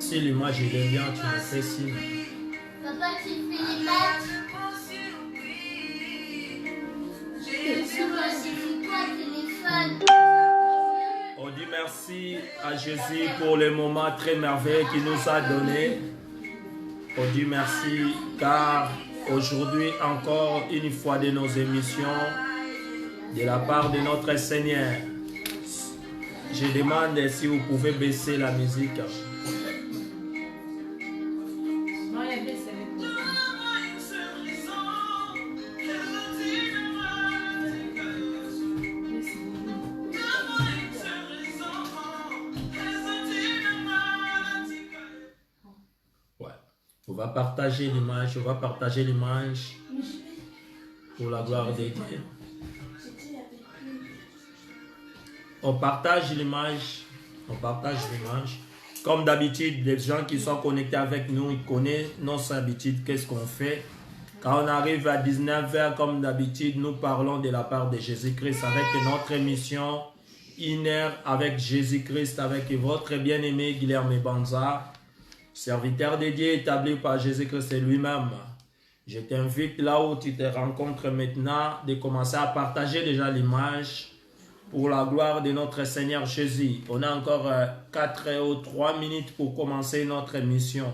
Si l'image est bien, tu me fais signe. Papa, tu fais les matchs. Téléphone. On dit merci à Jésus pour le moment très merveilleux qu'il nous a donné. On dit merci car aujourd'hui encore une fois de nos émissions de la part de notre Seigneur. Je demande si vous pouvez baisser la musique. On va partager l'image, pour la gloire de Dieu. On partage l'image. Comme d'habitude, les gens qui sont connectés avec nous, ils connaissent nos habitudes, qu'est-ce qu'on fait. Quand on arrive à 19h, comme d'habitude, nous parlons de la part de Jésus-Christ avec notre émission Une heure avec Jésus-Christ, avec votre bien-aimé Guilherme Banza, serviteur de Dieu établi par Jésus-Christ lui-même. Je t'invite là où tu te rencontres maintenant de commencer à partager déjà l'image pour la gloire de notre Seigneur Jésus. On a encore 4 ou 3 minutes pour commencer notre émission.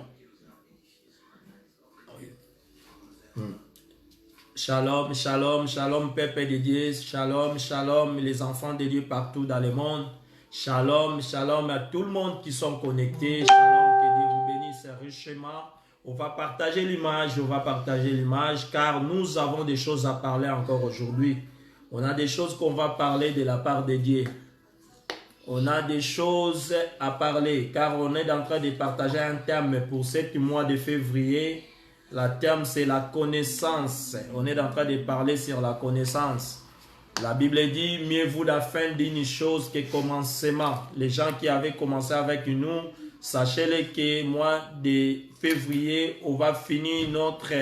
Shalom, shalom, shalom, peuple de Dieu. Shalom, shalom, les enfants de Dieu partout dans le monde. Shalom, shalom à tout le monde qui sont connectés. Shalom, que Dieu vous bénisse richement. On va partager l'image, car nous avons des choses à parler encore aujourd'hui. On a des choses qu'on va parler de la part de Dieu. On a des choses à parler, car on est en train de partager un thème pour ce mois de février. Le thème, c'est la connaissance. On est en train de parler sur la connaissance. La Bible dit, mieux vaut la fin d'une chose que commencement. Les gens qui avaient commencé avec nous, sachez-le que mois de février, on va finir notre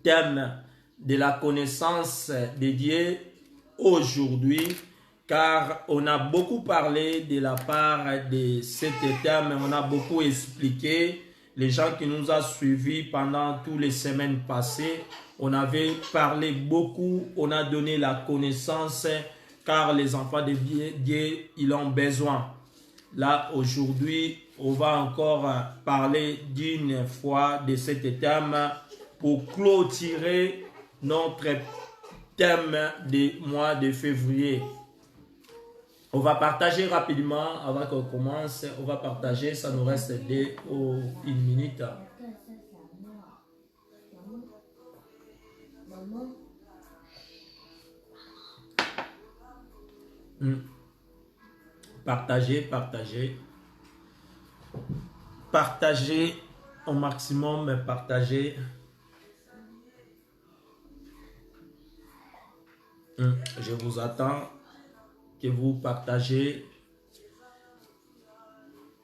thème de la connaissance de Dieu aujourd'hui, car on a beaucoup parlé de la part de cet thème, on a beaucoup expliqué. Les gens qui nous ont suivis pendant toutes les semaines passées, on avait parlé beaucoup, on a donné la connaissance, car les enfants de Dieu, ils ont besoin. Là, aujourd'hui, on va encore parler d'une fois de cet thème pour clôturer notre thème du mois de février. On va partager rapidement avant qu'on commence. On va partager, ça nous reste 2 ou 1 minute. Partagez au maximum, partagez. Je vous attends que vous partagez.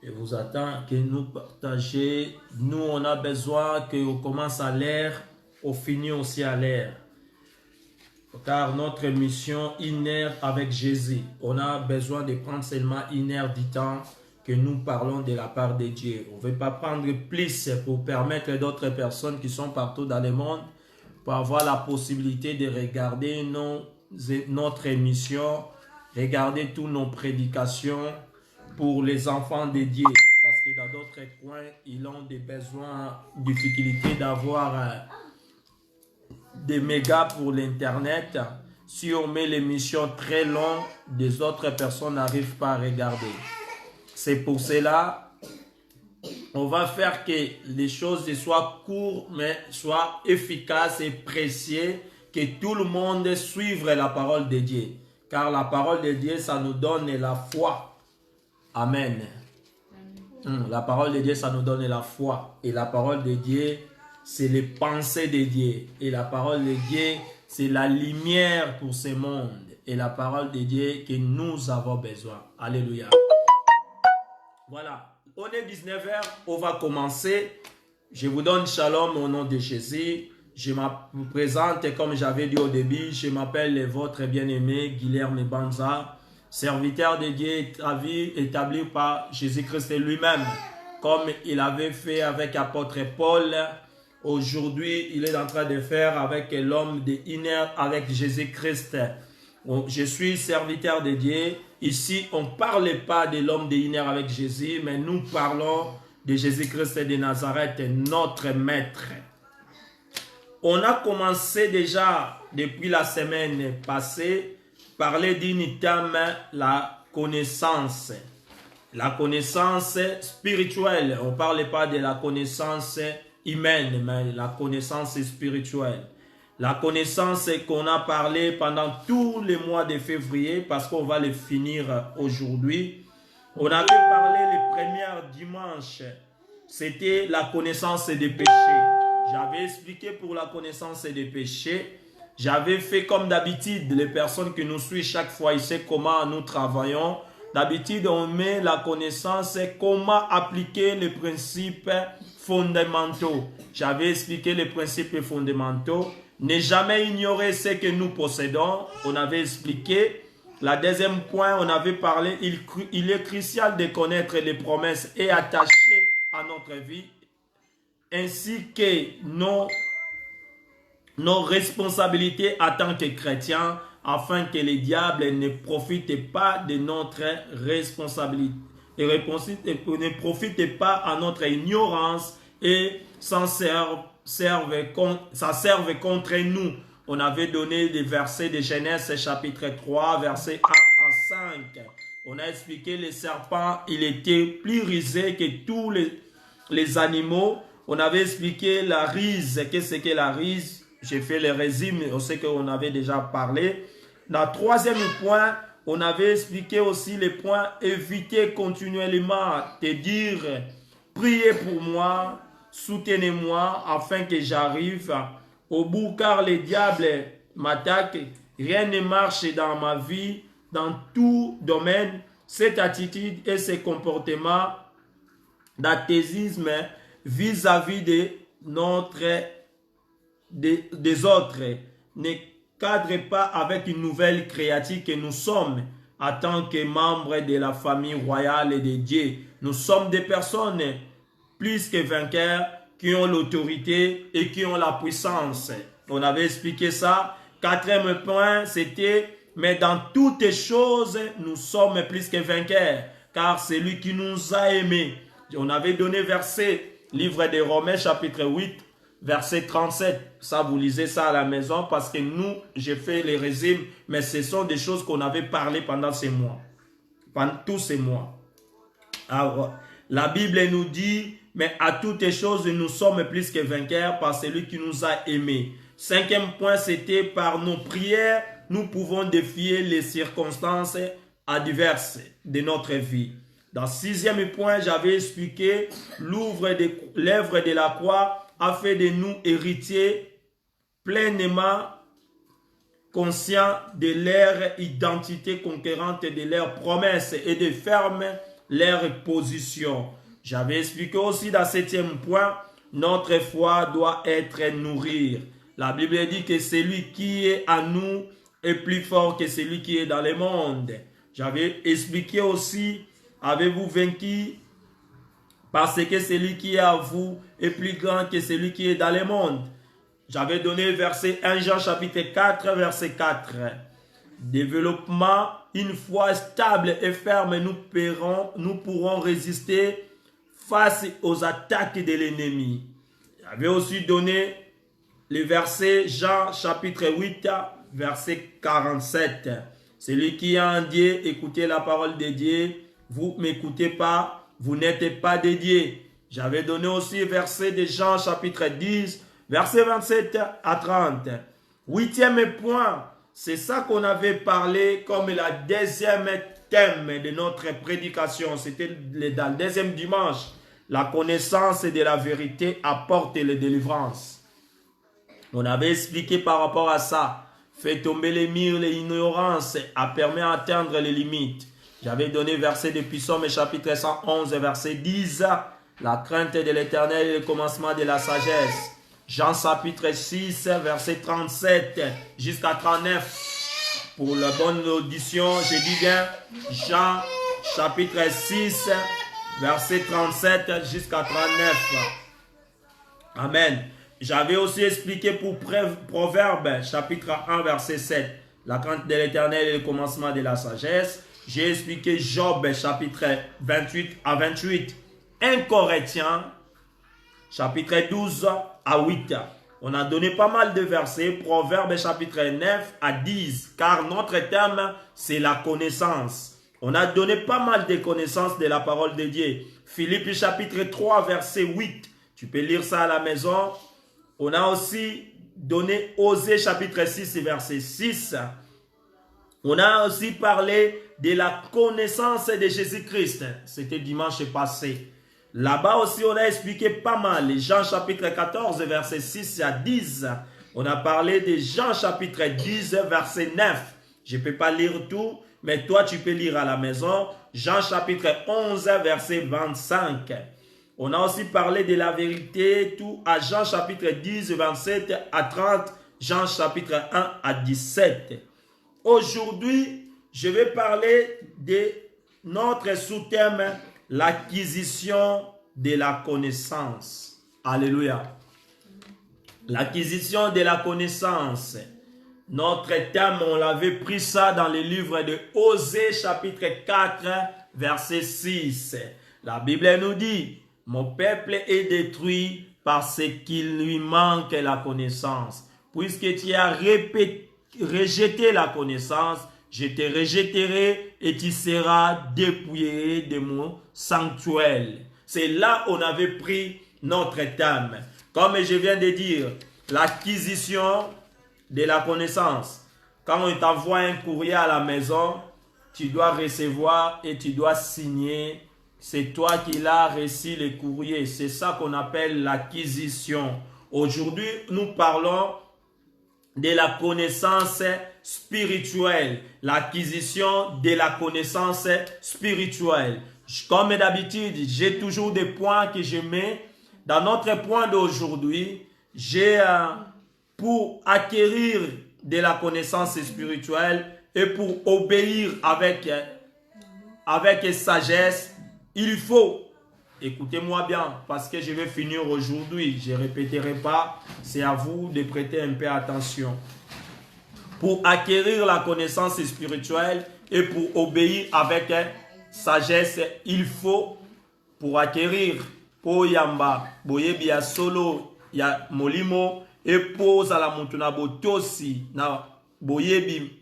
Je vous attends que nous partagiez. Nous, on a besoin qu'on commence à l'air, on finit aussi à l'air. Car notre mission, 1 heure avec Jésus, on a besoin de prendre seulement 1 heure du temps que nous parlons de la part de Dieu. On ne veut pas prendre plus pour permettre d'autres personnes qui sont partout dans le monde pour avoir la possibilité de regarder notre émission, regarder toutes nos prédications pour les enfants de Dieu. Parce que dans d'autres coins, ils ont des besoins, difficultés d'avoir des mégas pour l'internet. Si on met l'émission très longue, des autres personnes n'arrivent pas à regarder. C'est pour cela, on va faire que les choses soient courtes, mais soient efficaces et précises, que tout le monde suive la parole de Dieu. Car la parole de Dieu, ça nous donne la foi. Amen. La parole de Dieu, ça nous donne la foi. Et la parole de Dieu, c'est les pensées de Dieu. Et la parole de Dieu, c'est la lumière pour ce monde. Et la parole de Dieu que nous avons besoin. Alléluia. Voilà. On est 19h. On va commencer. Je vous donne shalom au nom de Jésus. Je me présente comme j'avais dit au début. Je m'appelle votre bien-aimé Guilherme Banza, serviteur de Dieu établi par Jésus-Christ lui-même. comme il avait fait avec l'apôtre Paul. Aujourd'hui, il est en train de faire avec l'homme de Iner, avec Jésus-Christ. Je suis serviteur de Dieu. Ici, on ne parle pas de l'homme de Iner avec Jésus, mais nous parlons de Jésus-Christ de Nazareth, notre maître. On a commencé déjà, depuis la semaine passée, parler d'une thème, la connaissance. La connaissance spirituelle. On ne parle pas de la connaissance humaine, mais la connaissance spirituelle. La connaissance qu'on a parlé pendant tous les mois de février, parce qu'on va le finir aujourd'hui. On avait parlé les premiers dimanches. C'était la connaissance des péchés. J'avais expliqué pour la connaissance des péchés. J'avais fait comme d'habitude, les personnes qui nous suivent chaque fois, ils savent comment nous travaillons. D'habitude, on met la connaissance, comment appliquer les principes fondamentaux. J'avais expliqué les principes fondamentaux. Ne jamais ignorer ce que nous possédons. On avait expliqué. La deuxième point, on avait parlé, il est crucial de connaître les promesses et attacher à notre vie, ainsi que nos responsabilités en tant que chrétiens, afin que les diables ne profitent pas de notre responsabilité, et ne profitent pas à notre ignorance et ça serve contre nous. On avait donné des versets de Genèse chapitre 3, versets 1 à 5. On a expliqué le serpent, il était plus rusé que tous les animaux. On avait expliqué la rise, qu'est-ce que la rise? J'ai fait le résumé, on sait qu'on avait déjà parlé. Dans le troisième point, on avait expliqué aussi les points éviter continuellement, te dire, priez pour moi, soutenez-moi afin que j'arrive au bout, car les diables m'attaquent. Rien ne marche dans ma vie, dans tout domaine. Cette attitude et ce comportement d'athéisme vis-à-vis des autres ne cadre pas avec une nouvelle créature que nous sommes en tant que membres de la famille royale de Dieu. Nous sommes des personnes plus que vainqueurs qui ont l'autorité et qui ont la puissance. On avait expliqué ça. Quatrième point, c'était mais dans toutes choses, nous sommes plus que vainqueurs, car c'est lui qui nous a aimés. On avait donné verset, livre des Romains, chapitre 8, verset 37. Ça, vous lisez ça à la maison, parce que nous, j'ai fait les résumes, mais ce sont des choses qu'on avait parlé pendant ces mois. Pendant tous ces mois. Alors, la Bible nous dit, mais à toutes choses, nous sommes plus que vainqueurs par celui qui nous a aimés. Cinquième point, c'était par nos prières, nous pouvons défier les circonstances adverses de notre vie. Dans sixième point, j'avais expliqué l'œuvre de la croix a fait de nous héritiers pleinement conscients de leur identité conquérante, de leurs promesses et de fermer leur position. J'avais expliqué aussi dans septième point, notre foi doit être nourrie. La Bible dit que celui qui est à nous est plus fort que celui qui est dans le monde. J'avais expliqué aussi, avez-vous vaincu parce que celui qui est à vous est plus grand que celui qui est dans le monde. J'avais donné verset 1 Jean chapitre 4, verset 4. Développement, une foi stable et ferme, nous pourrons résister face aux attaques de l'ennemi. J'avais aussi donné le verset Jean chapitre 8, verset 47. Celui qui est en Dieu, écoutez la parole de Dieu. Vous ne m'écoutez pas, vous n'êtes pas de Dieu. J'avais donné aussi verset de Jean chapitre 10, verset 27 à 30. Huitième point, c'est ça qu'on avait parlé comme la deuxième thème de notre prédication. C'était dans le deuxième dimanche. La connaissance de la vérité apporte les délivrances. On avait expliqué par rapport à ça. Fait tomber les murs, l'ignorance, a permis d'atteindre les limites. J'avais donné verset de Psaume chapitre 111, verset 10. La crainte de l'Éternel est le commencement de la sagesse. Jean chapitre 6, verset 37 jusqu'à 39. Pour la bonne audition, je dis bien Jean chapitre 6, verset 37 jusqu'à 39. Amen. J'avais aussi expliqué pour Proverbe, chapitre 1, verset 7, la crainte de l'Éternel est le commencement de la sagesse. J'ai expliqué Job, chapitre 28 à 28. 1 Corinthiens, chapitre 12 à 8. On a donné pas mal de versets. Proverbe, chapitre 9 à 10. Car notre thème, c'est la connaissance. On a donné pas mal de connaissances de la parole de Dieu. Philippiens, chapitre 3, verset 8. Tu peux lire ça à la maison. On a aussi donné Osée, chapitre 6, verset 6. On a aussi parlé de la connaissance de Jésus-Christ. C'était dimanche passé. Là-bas aussi, on a expliqué pas mal. Jean chapitre 14, verset 6 à 10. On a parlé de Jean chapitre 10, verset 9. Je ne peux pas lire tout, mais toi, tu peux lire à la maison. Jean chapitre 11, verset 25. On a aussi parlé de la vérité, tout à Jean chapitre 10, 27 à 30. Jean chapitre 1 à 17. Aujourd'hui, je vais parler de notre sous-thème, l'acquisition de la connaissance. Alléluia. L'acquisition de la connaissance. Notre thème, on l'avait pris ça dans le livre de Osée, chapitre 4, verset 6. La Bible nous dit, « Mon peuple est détruit parce qu'il lui manque la connaissance. Puisque tu as rejeté la connaissance, je te rejetterai et tu seras dépouillé de mon sanctuaire. » C'est là où on avait pris notre thème. Comme je viens de dire, l'acquisition de la connaissance. Quand on t'envoie un courrier à la maison, tu dois recevoir et tu dois signer. C'est toi qui l'as reçu le courrier. C'est ça qu'on appelle l'acquisition. Aujourd'hui, nous parlons de la connaissance spirituelle, l'acquisition de la connaissance spirituelle. Comme d'habitude, j'ai toujours des points que je mets. Dans notre point d'aujourd'hui, j'ai pour acquérir de la connaissance spirituelle et pour obéir avec sagesse, il faut, écoutez-moi bien, parce que je vais finir aujourd'hui, je ne répéterai pas, c'est à vous de prêter un peu attention. Pour acquérir la connaissance spirituelle et pour obéir avec sagesse, il faut, pour acquérir, pour yamba, boyebi ya solo, ya molimo, et pour la montuna botosi, na boyebi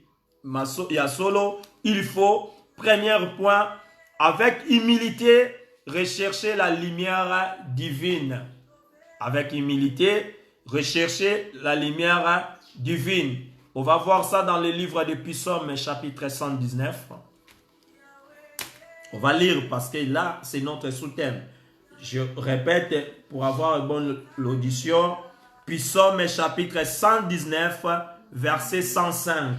ya solo, il faut, premier point, avec humilité, rechercher la lumière divine. Avec humilité, rechercher la lumière divine. On va voir ça dans le livre de Psaumes, chapitre 119. On va lire parce que là, c'est notre sous-thème. Je répète pour avoir une bonne audition. Psaumes, chapitre 119, verset 105.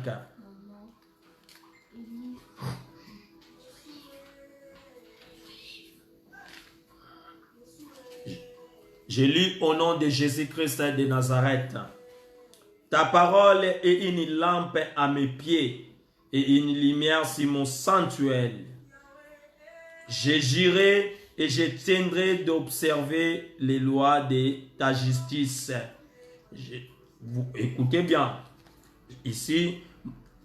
J'ai lu au nom de Jésus-Christ de Nazareth. Ta parole est une lampe à mes pieds et une lumière sur mon sanctuaire. Je jurerai et je tiendrai d'observer les lois de ta justice. Vous écoutez bien. Ici,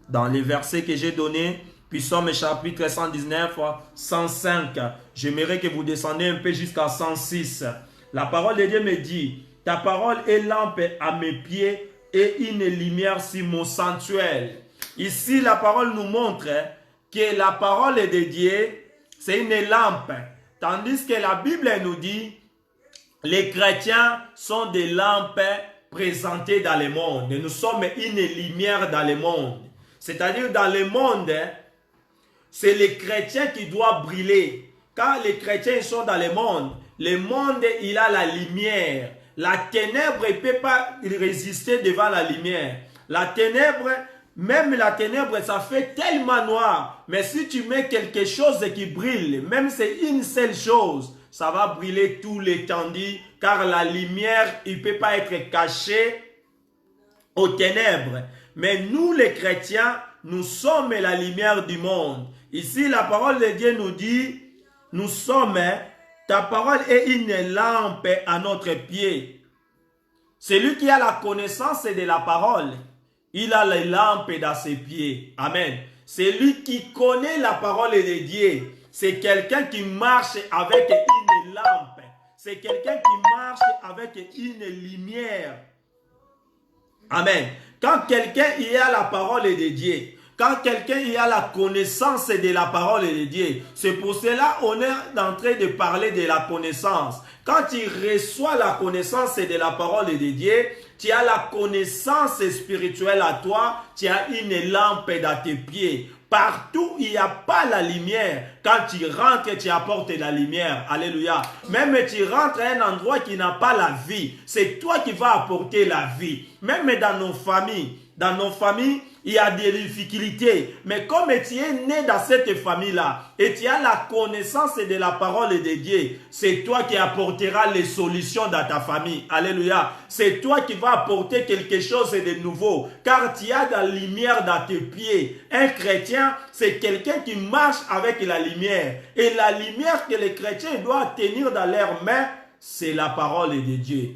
dans les versets que j'ai donnés, Psaume chapitre 119, 105. J'aimerais que vous descendez un peu jusqu'à 106. La parole de Dieu me dit, ta parole est lampe à mes pieds et une lumière sur mon sanctuaire. Ici, la parole nous montre que la parole de Dieu, c'est une lampe. Tandis que la Bible nous dit, les chrétiens sont des lampes présentées dans le monde. Nous sommes une lumière dans le monde. C'est-à-dire dans le monde, c'est les chrétiens qui doivent briller. Quand les chrétiens sont dans le monde, il a la lumière. La ténèbre ne peut pas résister devant la lumière. La ténèbre, même la ténèbre, ça fait tellement noir. Mais si tu mets quelque chose qui brille, même c'est une seule chose, ça va briller tout l'étendue. Car la lumière, il ne peut pas être caché aux ténèbres. Mais nous les chrétiens, nous sommes la lumière du monde. Ici, la parole de Dieu nous dit, nous sommes, ta parole est une lampe à notre pied. Celui qui a la connaissance de la parole, il a les lampes dans ses pieds. Amen. Celui qui connaît la parole de Dieu, c'est quelqu'un qui marche avec une lampe. C'est quelqu'un qui marche avec une lumière. Amen. Quand quelqu'un y a la parole de Dieu, quand quelqu'un y a la connaissance de la parole de Dieu, c'est pour cela qu'on est en train de parler de la connaissance. Quand tu reçois la connaissance de la parole de Dieu, tu as la connaissance spirituelle à toi, tu as une lampe dans tes pieds. Partout, il n'y a pas la lumière. Quand tu rentres, tu apportes la lumière. Alléluia. Même tu rentres à un endroit qui n'a pas la vie. C'est toi qui vas apporter la vie. Même dans nos familles, il y a des difficultés. Mais comme tu es né dans cette famille-là et tu as la connaissance de la parole de Dieu, c'est toi qui apporteras les solutions dans ta famille. Alléluia. C'est toi qui vas apporter quelque chose de nouveau. Car tu as de la lumière dans tes pieds. Un chrétien, c'est quelqu'un qui marche avec la lumière. Et la lumière que les chrétiens doivent tenir dans leurs mains, c'est la parole de Dieu.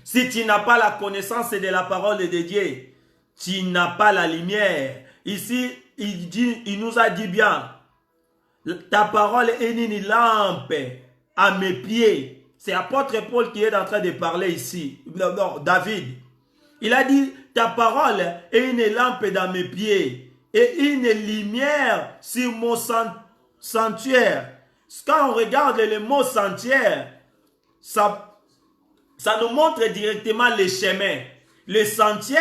Si tu n'as pas la connaissance de la parole de Dieu, tu n'as pas la lumière. Ici, il nous a dit bien, ta parole est une lampe à mes pieds. C'est l'apôtre Paul qui est en train de parler ici. Non, David. Il a dit, ta parole est une lampe dans mes pieds et une lumière sur mon sanctuaire. Quand on regarde le mot sanctuaire, ça nous montre directement les chemins. Le sentier,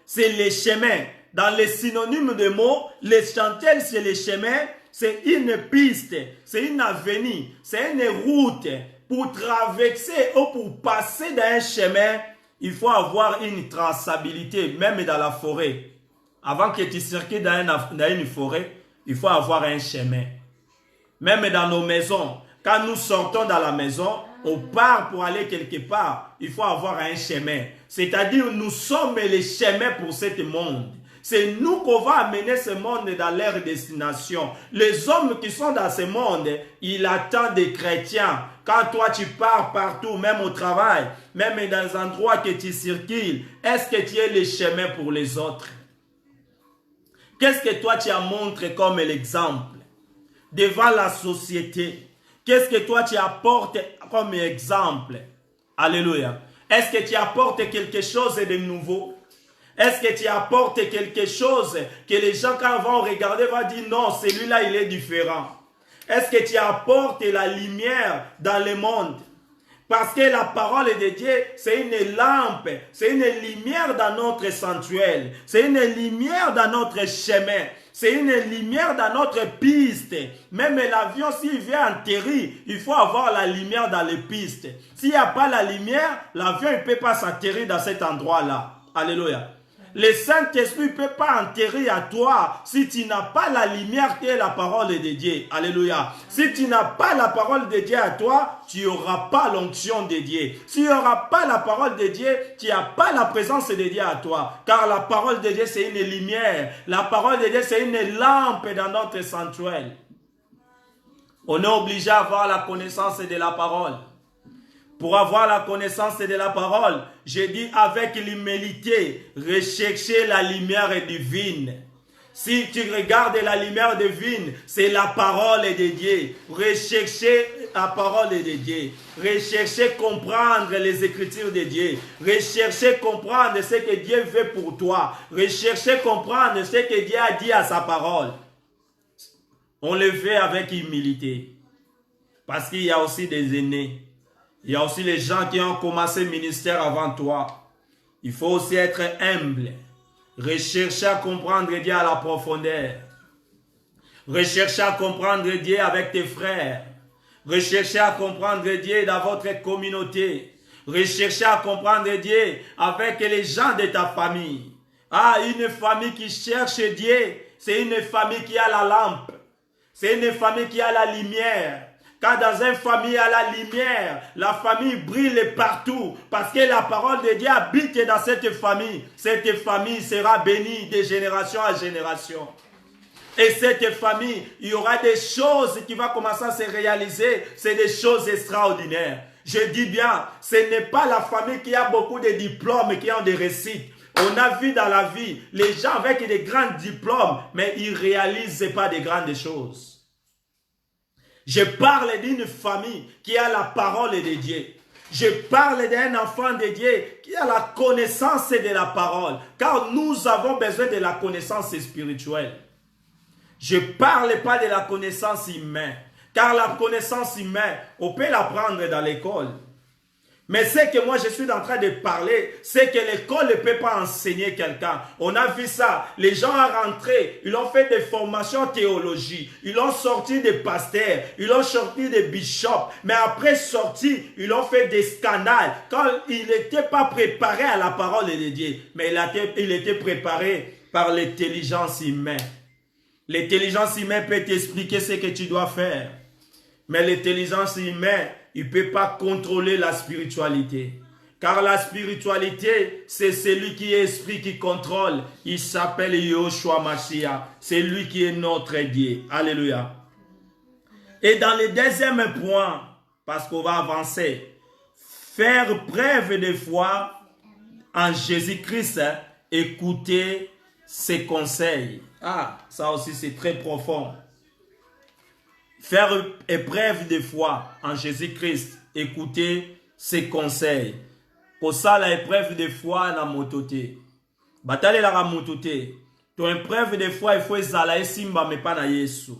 c'est les chemins. Dans les synonymes de mots, les sentiers, c'est les chemins, c'est une piste, c'est une avenue, c'est une route. Pour traverser ou pour passer dans un chemin, il faut avoir une traçabilité, même dans la forêt. Avant que tu circules dans une forêt, il faut avoir un chemin. Même dans nos maisons, quand nous sortons dans la maison, on part pour aller quelque part, il faut avoir un chemin. C'est-à-dire, nous sommes les chemins pour ce monde. C'est nous qu'on va amener ce monde dans leur destination. Les hommes qui sont dans ce monde, ils attendent des chrétiens. Quand toi tu pars partout, même au travail, même dans les endroits que tu circules, est-ce que tu es le chemin pour les autres? Qu'est-ce que toi tu as montré comme l'exemple devant la société? Qu'est-ce que toi tu apportes comme exemple? Alléluia. Est-ce que tu apportes quelque chose de nouveau? Est-ce que tu apportes quelque chose que les gens quand ils vont regarder vont dire non, celui-là il est différent? Est-ce que tu apportes la lumière dans le monde? Parce que la parole de Dieu, c'est une lampe, c'est une lumière dans notre sanctuaire, c'est une lumière dans notre chemin, c'est une lumière dans notre piste. Même l'avion, s'il vient atterrir, il faut avoir la lumière dans les pistes. S'il n'y a pas la lumière, l'avion ne peut pas s'atterrir dans cet endroit-là. Alléluia. Le Saint-Esprit ne peut pas atterrir à toi si tu n'as pas la lumière qui est la parole de Dieu. Alléluia. Si tu n'as pas la parole de Dieu à toi, tu n'auras pas l'onction de Dieu. Si tu n'auras pas la parole de Dieu, tu n'as pas la présence de Dieu à toi. Car la parole de Dieu, c'est une lumière. La parole de Dieu, c'est une lampe dans notre sanctuaire. On est obligé d'avoir la connaissance de la parole. Pour avoir la connaissance de la parole, je dis avec l'humilité, recherchez la lumière divine. Si tu regardes la lumière divine, c'est la parole de Dieu. Recherchez la parole de Dieu. Recherchez comprendre les Écritures de Dieu. Recherchez comprendre ce que Dieu veut pour toi. Recherchez comprendre ce que Dieu a dit à sa parole. On le fait avec humilité. Parce qu'il y a aussi des aînés. Il y a aussi les gens qui ont commencé le ministère avant toi. Il faut aussi être humble. Rechercher à comprendre Dieu à la profondeur. Rechercher à comprendre Dieu avec tes frères. Rechercher à comprendre Dieu dans votre communauté. Rechercher à comprendre Dieu avec les gens de ta famille. Ah, une famille qui cherche Dieu, c'est une famille qui a la lampe. C'est une famille qui a la lumière. Quand dans une famille il y a la lumière, la famille brille partout parce que la parole de Dieu habite dans cette famille. Cette famille sera bénie de génération à génération. Et cette famille, il y aura des choses qui vont commencer à se réaliser. C'est des choses extraordinaires. Je dis bien, ce n'est pas la famille qui a beaucoup de diplômes, qui ont des réussites. On a vu dans la vie, les gens avec des grands diplômes, mais ils ne réalisent pas de grandes choses. Je parle d'une famille qui a la parole de Dieu. Je parle d'un enfant de Dieu qui a la connaissance de la parole. Car nous avons besoin de la connaissance spirituelle. Je ne parle pas de la connaissance humaine. Car la connaissance humaine, on peut l'apprendre dans l'école. Mais ce que moi je suis en train de parler, c'est que l'école ne peut pas enseigner quelqu'un. On a vu ça. Les gens sont rentrés, ils ont fait des formations théologie. Ils ont sorti des pasteurs, ils ont sorti des bishops. Mais après sorti, ils ont fait des scandales. Quand ils n'étaient pas préparés à la parole de Dieu. Mais il était préparé par l'intelligence humaine. L'intelligence humaine peut t'expliquer ce que tu dois faire. Mais l'intelligence humaine, il ne peut pas contrôler la spiritualité. Car la spiritualité, c'est celui qui est esprit qui contrôle. Il s'appelle Yoshua Mashiach. C'est lui qui est notre Dieu. Alléluia. Et dans le deuxième point, parce qu'on va avancer, faire preuve de foi en Jésus-Christ, écouter ses conseils. Ah, ça aussi c'est très profond. Faire épreuve de foi en Jésus-Christ, écouter ses conseils. Pour ça, la épreuve de foi na mototé. Batale la mototé. Ton épreuve de foi, il faut ezala esimba mais pas na Yesu.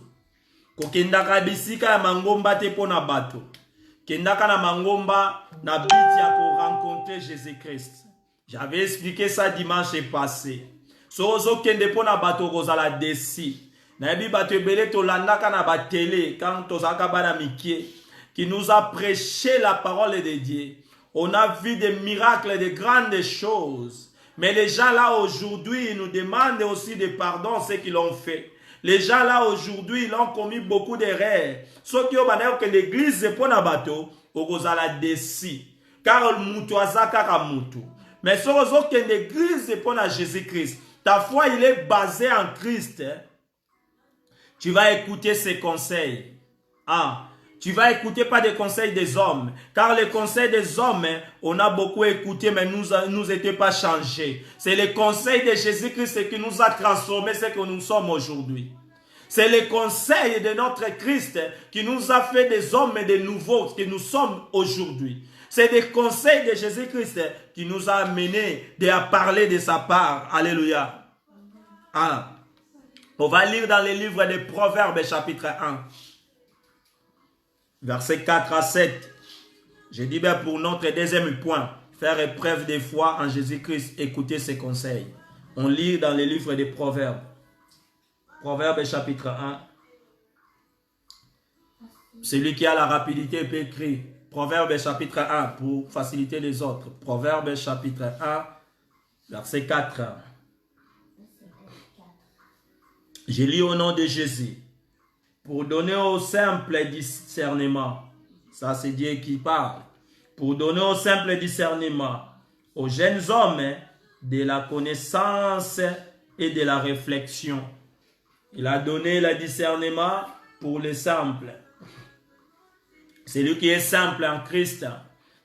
Kokendaka bisika ya mangomba te pona bato. Kendaka na mangomba na biti ya ko rencontrer Jésus-Christ. J'avais expliqué ça dimanche passé. Sozo kende pona bato kozala desi. Nabi bato ebele tolandaka na ba télé quand tozaka bana mikie qui nous a prêché la parole de Dieu. On a vu des miracles, de grandes choses. Mais les gens là aujourd'hui, ils nous demandent aussi de pardon ce qu'ils ont fait. Les gens là aujourd'hui, ils ont commis beaucoup d'erreurs. Ceux qui ont dit que l'église est pour na bato, okozala desi. Car le mutu azaka ka mutu. Mais ceux qui ont l'église est pour na Jésus-Christ. Ta foi, il est basé en Christ. Tu vas écouter ses conseils. Ah, tu vas écouter pas des conseils des hommes. Car les conseils des hommes, on a beaucoup écouté, mais nous n'étions pas changés. C'est les conseils de Jésus-Christ qui nous a transformés, ce que nous sommes aujourd'hui. C'est les conseils de notre Christ qui nous a fait des hommes et des nouveaux que nous sommes aujourd'hui. C'est des conseils de Jésus-Christ qui nous a amenés à parler de sa part. Alléluia. Ah. On va lire dans les livres des Proverbes, chapitre 1, versets 4 à 7. Je dis bien pour notre deuxième point, faire épreuve de foi en Jésus-Christ, écouter ses conseils. On lit dans les livres des Proverbes. Proverbes, chapitre 1. Celui qui a la rapidité peut écrire. Proverbes, chapitre 1, pour faciliter les autres. Proverbes, chapitre 1, verset 4. Je lis au nom de Jésus. Pour donner au simple discernement. Ça, c'est Dieu qui parle. Pour donner au simple discernement aux jeunes hommes de la connaissance et de la réflexion. Il a donné le discernement pour les simples. Celui qui est simple en Christ,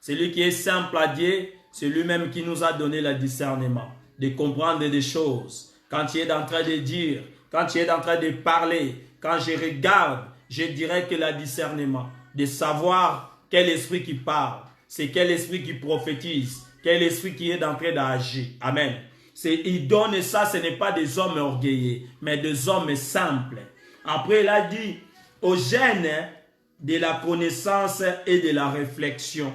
celui qui est simple à Dieu, c'est lui-même qui nous a donné le discernement. De comprendre des choses. Quand tu es en train de dire, quand tu es en train de parler, quand je regarde, je dirais que le discernement, de savoir quel esprit qui parle, c'est quel esprit qui prophétise, quel esprit qui est en train d'agir. Amen. Il donne ça, ce n'est pas des hommes orgueilleux, mais des hommes simples. Après, il a dit aux jeunes de la connaissance et de la réflexion.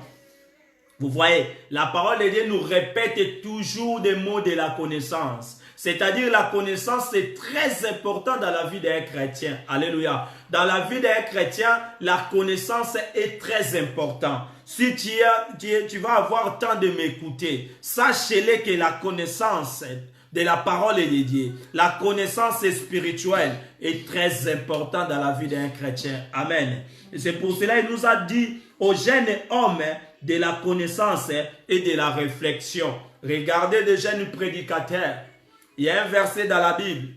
Vous voyez, la parole de Dieu nous répète toujours des mots de la connaissance. C'est-à-dire la connaissance, c'est très important dans la vie d'un chrétien. Alléluia. Dans la vie d'un chrétien, la connaissance est très importante. Si tu vas avoir temps de m'écouter, sachez-le que la connaissance de la parole de Dieu, la connaissance spirituelle est très importante dans la vie d'un chrétien. Amen. Et c'est pour cela qu'il nous a dit aux jeunes hommes de la connaissance et de la réflexion. Regardez les jeunes prédicateurs. Il y a un verset dans la Bible.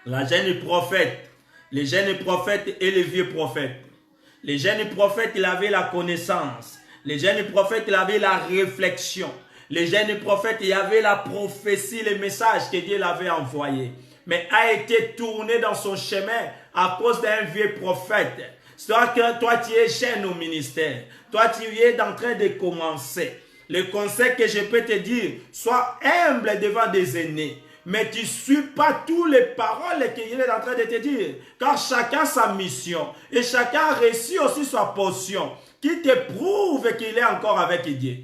La jeune prophète, les jeunes prophètes et les vieux prophètes. Les jeunes prophètes, il avait la connaissance. Les jeunes prophètes, il avait la réflexion. Les jeunes prophètes, il y avait la prophétie, les messages que Dieu l'avait envoyés. Mais a été tourné dans son chemin à cause d'un vieux prophète. Soit que toi, tu es jeune au ministère. Toi, tu es en train de commencer. Le conseil que je peux te dire, sois humble devant des aînés. Mais tu ne suis pas toutes les paroles qu'il est en train de te dire. Car chacun a sa mission. Et chacun a reçu aussi sa portion. Qui te prouve qu'il est encore avec Dieu.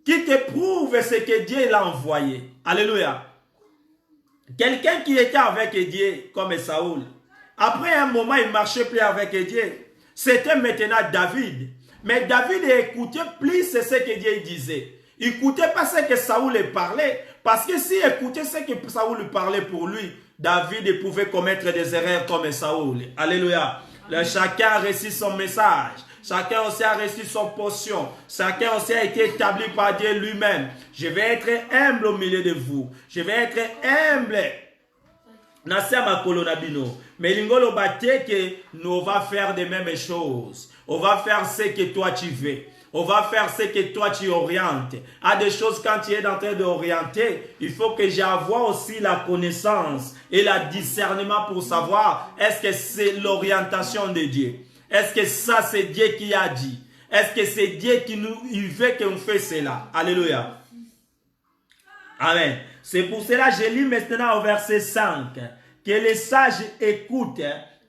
Qui te prouve ce que Dieu l'a envoyé. Alléluia. Quelqu'un qui était avec Dieu, comme Saoul. Après un moment, il ne marchait plus avec Dieu. C'était maintenant David. Mais David écoutait plus ce que Dieu disait. Il n'écoutait pas ce que Saoul lui parlait. Parce que s'il écoutait ce que Saoul lui parlait pour lui, David pouvait commettre des erreurs comme Saoul. Alléluia. Chacun a reçu son message. Chacun aussi a reçu son portion. Chacun aussi a été établi par Dieu lui-même. Je vais être humble au milieu de vous. Je vais être humble. Mais l'ingolo bate que nous va faire des mêmes choses. On va faire ce que toi tu veux. On va faire ce que toi tu orientes. À des choses quand tu es en train d'orienter, il faut que j'aie aussi la connaissance et le discernement pour savoir est-ce que c'est l'orientation de Dieu. Est-ce que ça c'est Dieu qui a dit? Est-ce que c'est Dieu qui il veut qu'on fasse cela? Alléluia. Amen. C'est pour cela que je lis maintenant au verset 5. Que le sage écoute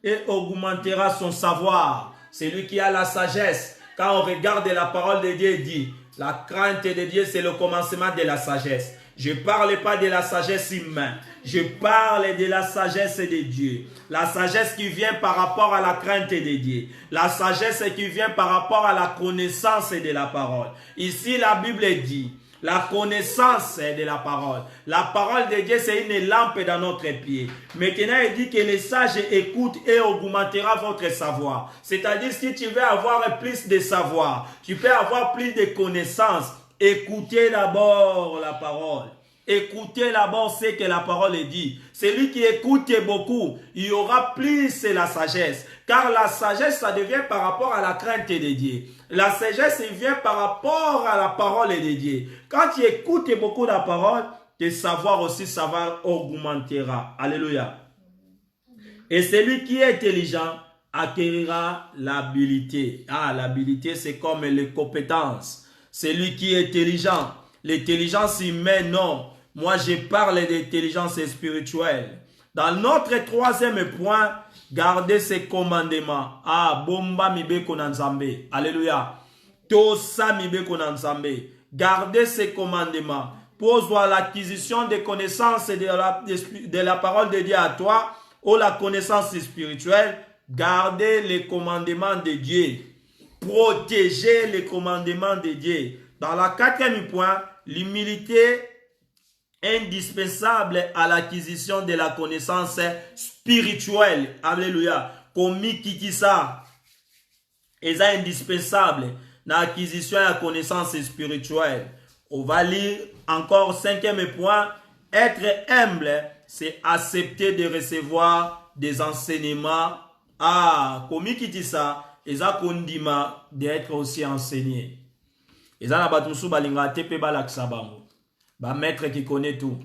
et augmentera son savoir. C'est lui qui a la sagesse. Quand on regarde la parole de Dieu, il dit, la crainte de Dieu, c'est le commencement de la sagesse. Je ne parle pas de la sagesse humaine. Je parle de la sagesse de Dieu. La sagesse qui vient par rapport à la crainte de Dieu. La sagesse qui vient par rapport à la connaissance de la parole. Ici, la Bible dit, la connaissance de la parole. La parole de Dieu, c'est une lampe dans notre pied. Maintenant, il dit que les sages écoutent et augmentera votre savoir. C'est-à-dire, si tu veux avoir plus de savoir, tu peux avoir plus de connaissances. Écoutez d'abord la parole. Écoutez d'abord ce que la parole dit. Celui qui écoute beaucoup, il y aura plus la sagesse. Car la sagesse, ça devient par rapport à la crainte de Dieu. La sagesse, il vient par rapport à la parole de Dieu. Quand tu écoutes beaucoup la parole, tes savoirs aussi, ça va augmentera. Alléluia. Et celui qui est intelligent acquérira l'habilité. Ah, l'habilité, c'est comme les compétences. Celui qui est intelligent. L'intelligence humaine, non. Moi, je parle d'intelligence spirituelle. Dans notre troisième point, gardez ces commandements. Ah, bomba mibe konanzambe. Alléluia. Tosa mibe konanzambe. Gardez ces commandements. Pose-toi l'acquisition des connaissances de la parole de Dieu à toi, ou la connaissance spirituelle. Gardez les commandements de Dieu. Protégez les commandements de Dieu. Dans la quatrième point, l'humilité indispensable à l'acquisition de la connaissance spirituelle. Alléluia. Comme Kikisa, est indispensable dans l'acquisition de la connaissance spirituelle. On va lire encore cinquième point. Être humble, c'est accepter de recevoir des enseignements. Ah, comme Kikisa, eza kondima d'être aussi enseigné. Eza na batusu balinga tepe balakisa bango. Ba maître qui connaît tout.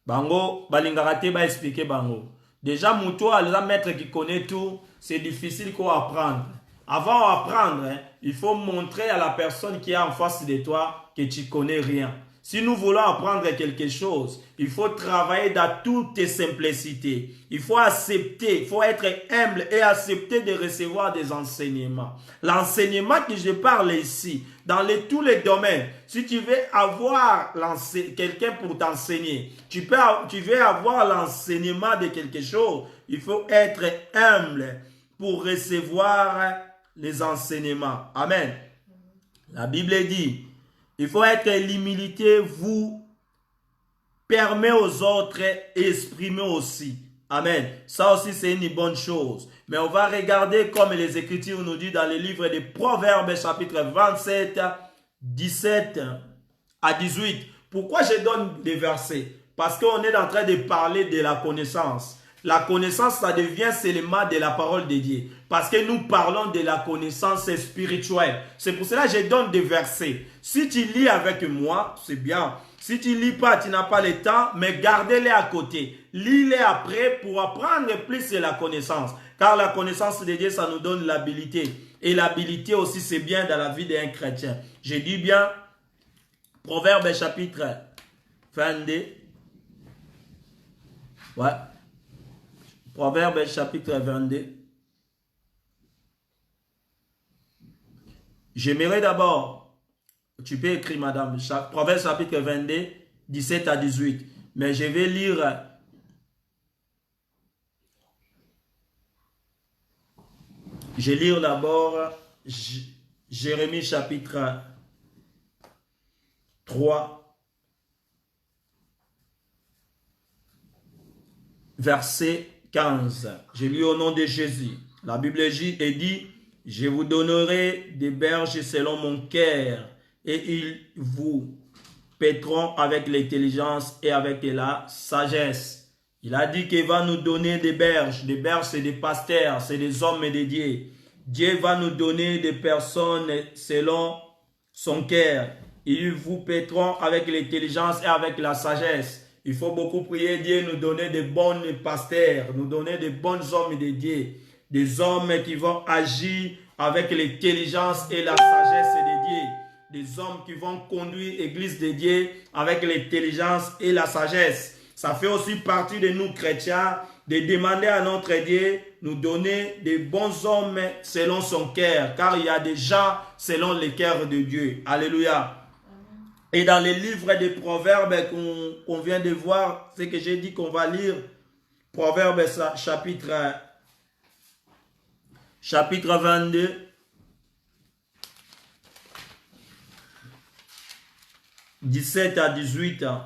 Bango balinga te ba expliquer bango. Déjà muto les maître qui connaît tout, c'est difficile qu'on apprendre. Avant d'apprendre, il faut montrer à la personne qui est en face de toi que tu connais rien. Si nous voulons apprendre quelque chose, il faut travailler dans toutes simplicités. Il faut accepter, il faut être humble et accepter de recevoir des enseignements. L'enseignement que je parle ici, dans tous les domaines, si tu veux avoir quelqu'un pour t'enseigner, tu veux avoir l'enseignement de quelque chose, il faut être humble pour recevoir les enseignements. Amen. La Bible dit, il faut être l'humilité vous permet aux autres exprimer aussi. Amen. Ça aussi c'est une bonne chose. Mais on va regarder comme les Écritures nous disent dans le livre des Proverbes chapitre 27, 17 à 18. Pourquoi je donne des versets? Parce qu'on est en train de parler de la connaissance. La connaissance, ça devient seulement de la parole de Dieu. Parce que nous parlons de la connaissance spirituelle. C'est pour cela que je donne des versets. Si tu lis avec moi, c'est bien. Si tu ne lis pas, tu n'as pas le temps, mais gardez-les à côté. Lis-les après pour apprendre plus de la connaissance. Car la connaissance de Dieu, ça nous donne l'habilité. Et l'habilité aussi, c'est bien dans la vie d'un chrétien. Je dis bien, Proverbe chapitre 22. Ouais. Proverbe chapitre 22. J'aimerais d'abord, tu peux écrire madame, Proverbe chapitre 22, 17 à 18. Mais je vais lire d'abord Jérémie chapitre 3, verset 15. Je lis au nom de Jésus. La Bible dit, je vous donnerai des berges selon mon cœur, et ils vous paîtront avec l'intelligence et avec la sagesse. Il a dit qu'il va nous donner des berges. Des berges, c'est des pasteurs, c'est des hommes et des dieux. Dieu va nous donner des personnes selon son cœur. Ils vous paîtront avec l'intelligence et avec la sagesse. Il faut beaucoup prier Dieu, nous donner des bons pasteurs, nous donner des bons hommes et des dieux. Des hommes qui vont agir avec l'intelligence et la sagesse de Dieu. Des hommes qui vont conduire l'église de Dieu avec l'intelligence et la sagesse. Ça fait aussi partie de nous chrétiens de demander à notre Dieu nous donner des bons hommes selon son cœur. Car il y a des gens selon le cœur de Dieu. Alléluia. Et dans les livres des Proverbes qu'on vient de voir, c'est que j'ai dit qu'on va lire Proverbes chapitre 22. « 17 à 18 ans.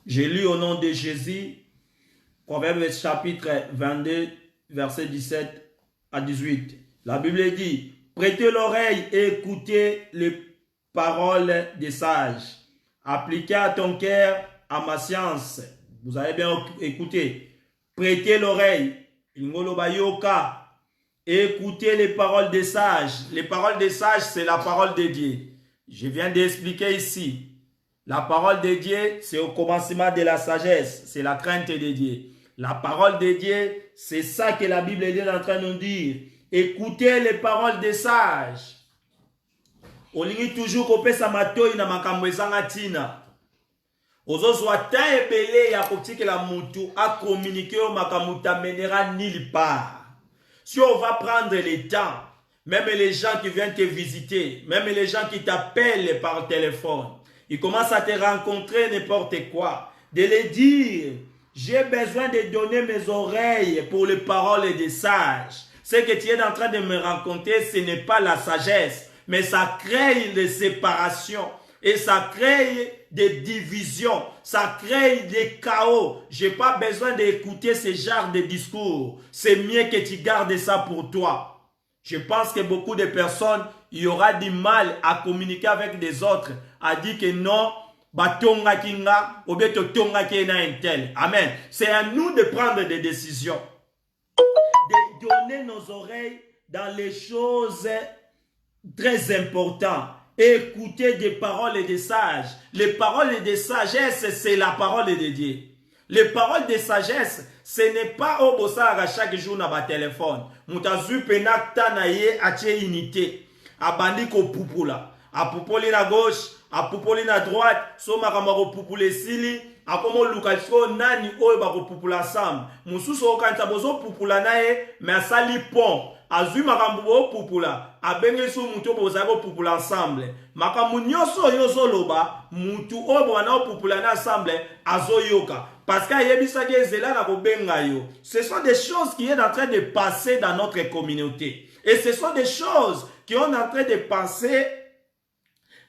J'ai lu au nom de Jésus, Proverbes chapitre 22, verset 17 à 18. La Bible dit, « Prêtez l'oreille et écoutez les paroles des sages. Appliquez à ton cœur à ma science. » Vous avez bien écouté. « Prêtez l'oreille. » Écoutez les paroles des sages. Les paroles des sages, c'est la parole de Dieu. Je viens d'expliquer ici. La parole de Dieu, c'est au commencement de la sagesse. C'est la crainte de Dieu. La parole de Dieu, c'est ça que la Bible est en train de nous dire. Écoutez les paroles des sages. Olingi toujours kopé sa matoi na makambo ezanga tina. Ozozwa ta ebele ya koptike la mutu a communiquer au makambo t'amènera nulle part. Si on va prendre le temps, même les gens qui viennent te visiter, même les gens qui t'appellent par téléphone, ils commencent à te rencontrer n'importe quoi, de les dire, j'ai besoin de donner mes oreilles pour les paroles des sages. Ce que tu es en train de me raconter, ce n'est pas la sagesse, mais ça crée des séparations et ça crée des divisions, ça crée des chaos. Je n'ai pas besoin d'écouter ce genre de discours. C'est mieux que tu gardes ça pour toi. Je pense que beaucoup de personnes, il y aura du mal à communiquer avec des autres, à dire que non, batonga kinga, ou bien tonga kena intel. Amen. C'est à nous de prendre des décisions, de donner nos oreilles dans les choses très importantes. Écoutez des paroles des sages. Les paroles de sagesse, c'est la parole de Dieu. Les paroles de sagesse, ce n'est pas au bossara chaque jour dans votre téléphone. Moutazu penakta na ye ache unité. Abandi ko pupula. A pupoli na gauche, a pupoli na droite, so makamako pupule sili, a komo lukatiko nani oyo bako pupula ensemble. Mususu okanta bozo pupula nae, mais sali pont. Azui makambo pupula, abenge su mutu bozako pupula ensemble. Makambo nyoso yozo loba, mutu oyo wana pupula na ensemble, azo yoka. Parce qu'il y a des ce sont des choses qui sont en train de passer dans notre communauté. Et ce sont des choses qui sont en train de passer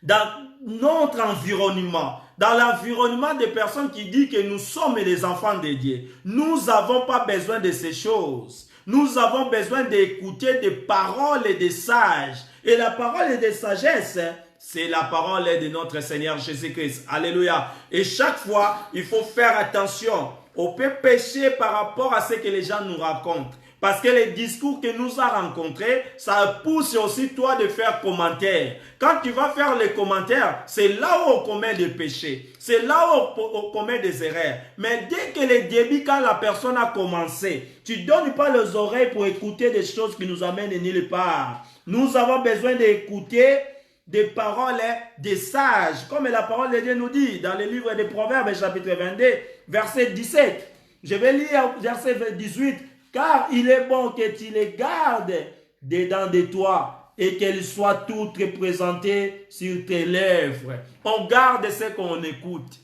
dans notre environnement. Dans l'environnement des personnes qui disent que nous sommes les enfants de Dieu. Nous n'avons pas besoin de ces choses. Nous avons besoin d'écouter des paroles des sages. Et la parole de sagesse, c'est la parole de notre Seigneur Jésus-Christ. Alléluia. Et chaque fois, il faut faire attention. On peut pécher par rapport à ce que les gens nous racontent. Parce que les discours que nous avons rencontrés, ça pousse aussi toi de faire commentaires. Quand tu vas faire les commentaires, c'est là où on commet des péchés. C'est là où on commet des erreurs. Mais dès que le début, quand la personne a commencé, tu ne donnes pas les oreilles pour écouter des choses qui nous amènent nulle part. Nous avons besoin d'écouter des paroles des sages. Comme la parole de Dieu nous dit dans le livre des Proverbes, chapitre 22, verset 17. Je vais lire verset 18. Car il est bon que tu les gardes dedans de toi et qu'elles soient toutes représentées sur tes lèvres. On garde ce qu'on écoute.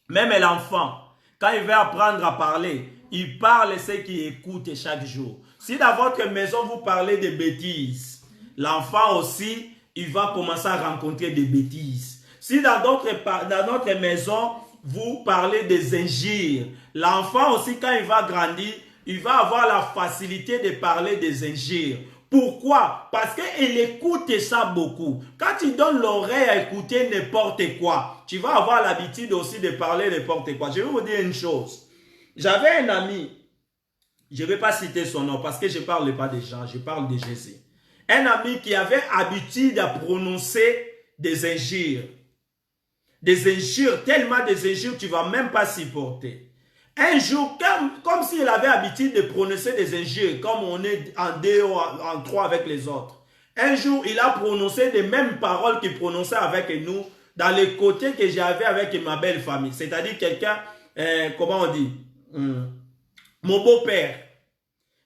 Même l'enfant, quand il veut apprendre à parler, il parle ce qu'il écoute chaque jour. Si dans votre maison vous parlez de bêtises, l'enfant aussi, il va commencer à rencontrer des bêtises. Si dans notre maison, vous parlez des injures, l'enfant aussi, quand il va grandir, il va avoir la facilité de parler des injures. Pourquoi? Parce qu'il écoute ça beaucoup. Quand tu donnes l'oreille à écouter n'importe quoi, tu vas avoir l'habitude aussi de parler n'importe quoi. Je vais vous dire une chose. J'avais un ami, je ne vais pas citer son nom parce que je ne parle pas des gens, je parle de Jésus. Un ami qui avait l'habitude à prononcer des injures. Des injures, tellement des injures, tu ne vas même pas supporter. Un jour, comme s'il avait l'habitude de prononcer des injures, comme on est en deux ou en trois avec les autres. Un jour, il a prononcé les mêmes paroles qu'il prononçait avec nous dans les côtés que j'avais avec ma belle famille. C'est-à-dire quelqu'un, comment on dit, mon beau-père.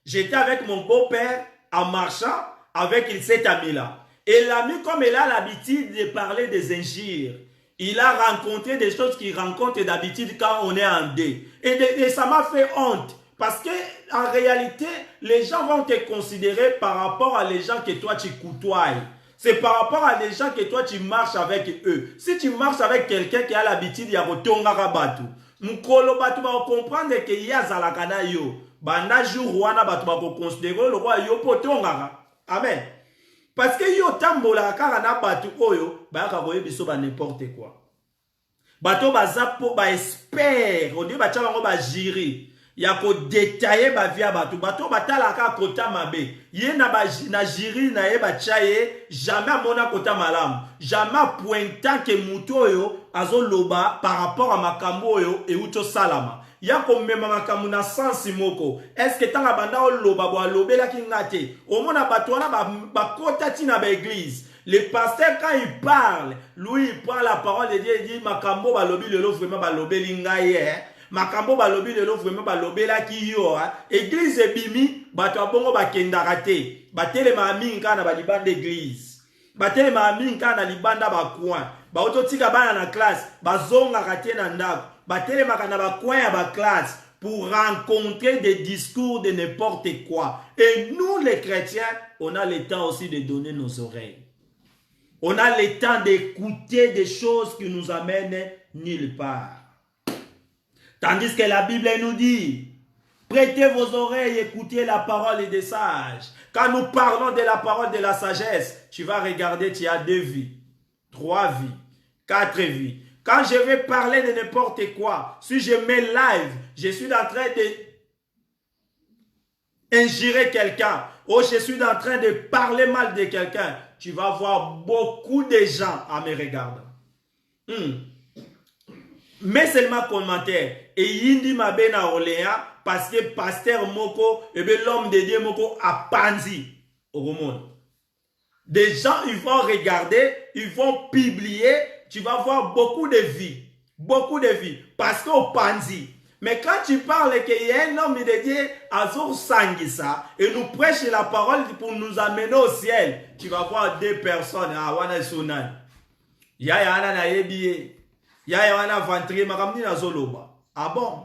J'étais avec mon beau-père en marchant avec cet ami-là. Et l'ami, comme il a l'habitude de parler des injures, il a rencontré des choses qu'il rencontre d'habitude quand on est en deux. Et ça m'a fait honte. Parce que en réalité, les gens vont te considérer par rapport à les gens que toi tu côtoies. C'est par rapport à les gens que toi tu marches avec eux. Si tu marches avec quelqu'un qui a l'habitude de rotongara batu, mukolo batu va comprendre que y a zalakana yo. Banda jour wana batu va considérer le roi yo potongara. Amen. Parce que yo tambola kaka na batu oyo ba ka boye biso ba n'importe quoi. Bato bazapo ba espère, on dit ba tcha bango ba jiri. Ya ko détailler ba via bato. Bato batala ka kota mabe. Ye na ba na jiri na ye ba tchaye jamais mona kota malam. Jamais pointant que muto yo azo loba par rapport à makambo yo e uto salama. Ya ko mema makambo na sensi moko. Est-ce que tanga banda o loba bo lobela ki ngate. O mona bato wana ba kota tina ba église. Le pasteur, quand il parle, lui, il prend la parole de Dieu et dit Makambo balobi lelo vraiment balobe lingaye. Makambo balobi lelo vraiment balobe la kiyo. Église bimi, bato abongo bakendarate. Batele ma minka na balibanda d'église. Batele ma minka na libanda bakouan. Ba ototika bana na classe, bazonga kate na ndako. Batele makana bakouan ya ba classe pour rencontrer des discours de n'importe quoi. Et nous les chrétiens, on a le temps aussi de donner nos oreilles. On a le temps d'écouter des choses qui nous amènent nulle part. Tandis que la Bible nous dit, prêtez vos oreilles, écoutez la parole des sages. Quand nous parlons de la parole de la sagesse, tu vas regarder, tu as 2 vies, 3 vies, 4 vies. Quand je vais parler de n'importe quoi, si je mets live, je suis en train de injurer quelqu'un, ou je suis en train de parler mal de quelqu'un, tu vas voir beaucoup de gens à me regarder. Mais seulement commentaire. Et yindi mabe na Orléans parce que pasteur Moko, et bien l'homme de Dieu Moko a pandi au monde. Des gens, ils vont regarder, ils vont publier, tu vas voir beaucoup de vies. Beaucoup de vies. Parce qu'au pandi. Mais quand tu parles qu'il y a un homme de Dieu, Azur Sangisa, et nous prêche la parole pour nous amener au ciel, tu vas voir 2 personnes. Ah, wana sunan. Ya yana na yebiye. Ya yana ventrier, makamni na zoloba. Ah bon?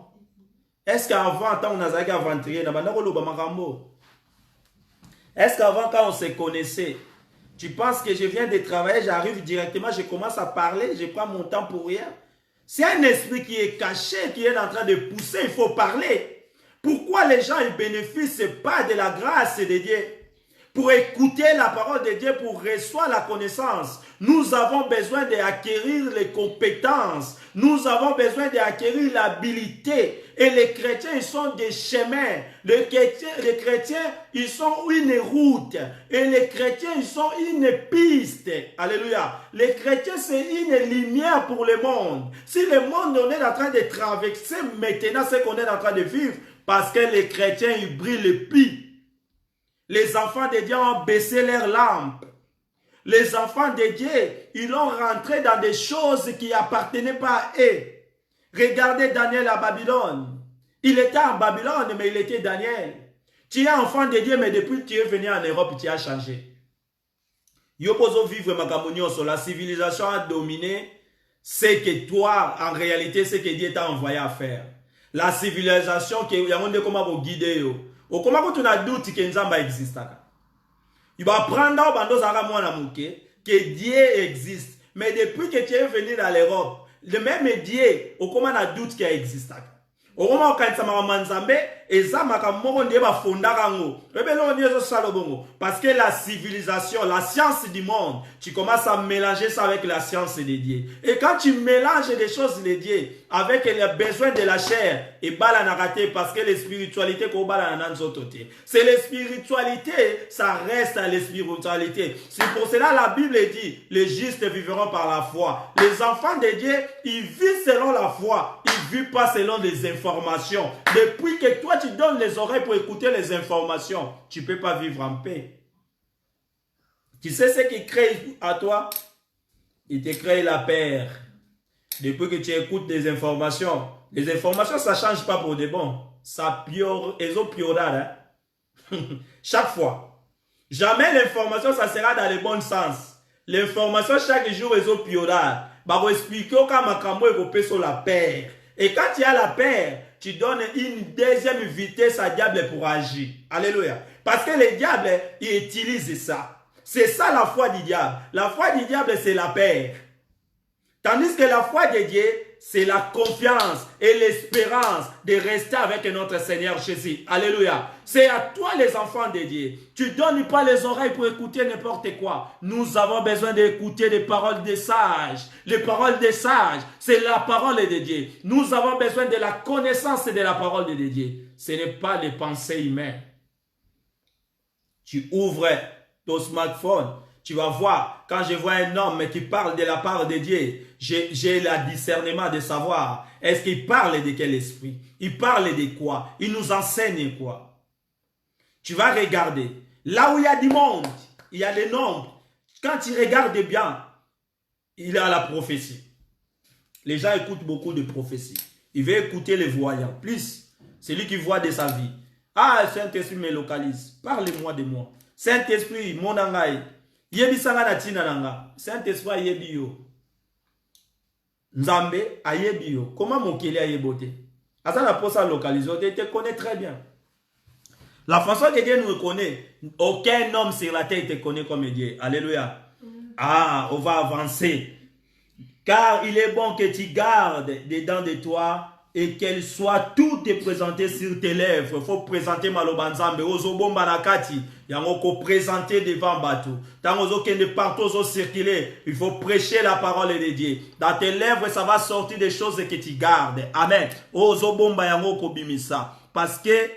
Est-ce qu'avant, quand on a zaki ventrier, na banda koloba makambo? Est-ce qu'avant, quand on se connaissait, tu penses que je viens de travailler, j'arrive directement, je commence à parler, je prends mon temps pour rien? C'est un esprit qui est caché, qui est en train de pousser, il faut parler. Pourquoi les gens ne bénéficient pas de la grâce de Dieu? pour écouter la parole de Dieu, pour recevoir la connaissance. Nous avons besoin d'acquérir les compétences. Nous avons besoin d'acquérir l'habilité. Et les chrétiens, ils sont des chemins. Les chrétiens, ils sont une route. Et les chrétiens, ils sont une piste. Alléluia. Les chrétiens, c'est une lumière pour le monde. Si le monde, on est en train de traverser maintenant ce qu'on est en train de vivre, parce que les chrétiens, ils brillent le plus. Les enfants de Dieu ont baissé leurs lampes. Les enfants de Dieu, ils ont rentré dans des choses qui n'appartenaient pas à eux. Regardez Daniel à Babylone. Il était en Babylone, mais il était Daniel. Tu es enfant de Dieu, mais depuis que tu es venu en Europe, tu as changé. Yopozo vivre sur la civilisation a dominé ce que toi, en réalité, ce que Dieu t'a envoyé à faire. La civilisation qui est en train de guider. Comment tu as doute que Nzamba existe? Il va prendre que Dieu existe. Mais depuis que tu es venu dans l'Europe, le même Dieu, comment on a doute qu'il existe? Parce que la civilisation, la science du monde, tu commences à mélanger ça avec la science de Dieu. Et quand tu mélanges des choses de Dieu avec les besoins de la chair, et balanarate parce que les spiritualités c'est les spiritualités, ça reste à les spiritualités. C'est pour cela la Bible dit, les justes vivront par la foi. Les enfants de Dieu, ils vivent selon la foi, ils vivent pas selon les informations. Depuis que toi tu donnes les oreilles pour écouter les informations, tu peux pas vivre en paix. Tu sais ce qui crée à toi? Il te crée la peur. Depuis que tu écoutes les informations ça change pas pour de bon. Ça piore, ils ont pioré, hein? Chaque fois. Jamais l'information ça sera dans le bon sens. L'information chaque jour ils ont pioré. Bah vous expliquer comment ils vont sur la paix. Et quand tu as la paix, tu donnes une deuxième vitesse à diable pour agir. Alléluia. Parce que le diable, il utilise ça. C'est ça la foi du diable. La foi du diable, c'est la paix. Tandis que la foi de Dieu, c'est la confiance et l'espérance de rester avec notre Seigneur Jésus. Alléluia. C'est à toi les enfants de Dieu. Tu ne donnes pas les oreilles pour écouter n'importe quoi. Nous avons besoin d'écouter les paroles des sages. Les paroles des sages, c'est la parole de Dieu. Nous avons besoin de la connaissance de la parole de Dieu. Ce n'est pas les pensées humaines. Tu ouvres ton smartphone. Tu vas voir, quand je vois un homme qui parle de la part de Dieu, j'ai le discernement de savoir, est-ce qu'il parle de quel esprit? Il parle de quoi? Il nous enseigne quoi? Tu vas regarder. Là où il y a du monde, il y a des nombres. Quand tu regardes bien, il y a la prophétie. Les gens écoutent beaucoup de prophéties. Ils veulent écouter les voyants. Plus, c'est lui qui voit de sa vie. Ah, Saint-Esprit me localise. Parlez-moi de moi. Saint-Esprit, mon angaï. Yebisanga na tina nanga. Saint-Esprit yebi yo. Nzambe ayebi yo. Comment mokele ayebote? Asa la posa localisée, tu te connais très bien. La façon que Dieu nous reconnaît, aucun homme sur la terre te connaît comme Dieu. Alléluia. Ah, on va avancer. Car il est bon que tu gardes dedans de toi et qu'elle soit tout présentée sur tes lèvres. Il faut présenter Malobanzambe. Ozobomba nakati. Yango présenter devant Batou. Tant que partout aux circuler, il faut prêcher la parole de Dieu. Dans tes lèvres, ça va sortir des choses que tu gardes. Amen. Ozobomba yango kobimisa. Parce que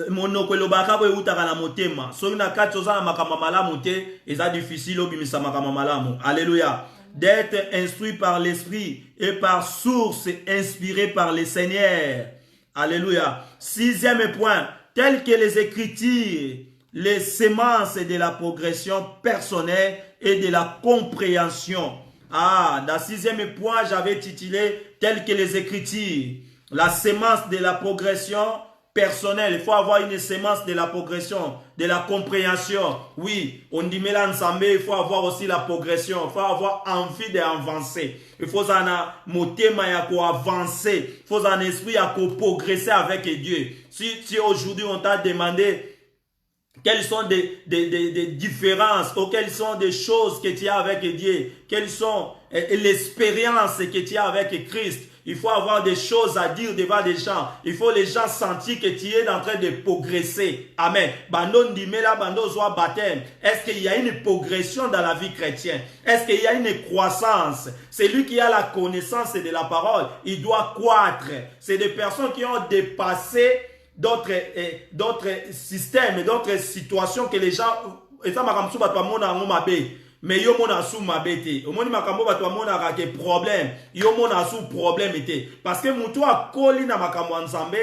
monoko lobaka bo utaka na motema. So na kati oza na makama malamu te, eza difficile obimisa makama malamu. Alléluia. D'être instruit par l'esprit et par source inspirée par le Seigneur. Alléluia. Sixième point, tel que les Écritures, les semences de la progression personnelle et de la compréhension. Ah, dans sixième point, j'avais titulé tel que les Écritures, la semence de la progression personnelle. Il faut avoir une semence de la progression, de la compréhension. Oui, on dit ensemble, il faut avoir aussi la progression. Il faut avoir envie d'avancer. Il faut en motema ya ko avancer. Il faut un esprit à progresser avec Dieu. Si aujourd'hui on t'a demandé quelles sont des différences ou quelles sont des choses que tu as avec Dieu, quelles sont l'expérience que tu as avec Christ, Il faut avoir des choses à dire devant les gens. Il faut les gens sentir que tu es en train de progresser. Amen. Est-ce qu'il y a une progression dans la vie chrétienne? Est-ce qu'il y a une croissance? Celui qui a la connaissance de la parole, il doit croître. C'est des personnes qui ont dépassé d'autres systèmes, d'autres situations que les gens... Mais yo mona sous ma bête. Au moins makambo ba to mona ka ke problème. Yo mona sous problème était parce que mutu a koli na makambo nzambe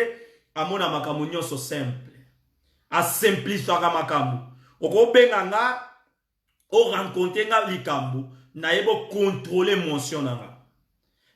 amona makambo nyonso simple. A simplifier ka makambo. Oko benga nga o rencontrer nga likambo na yebo contrôler émotion na nga.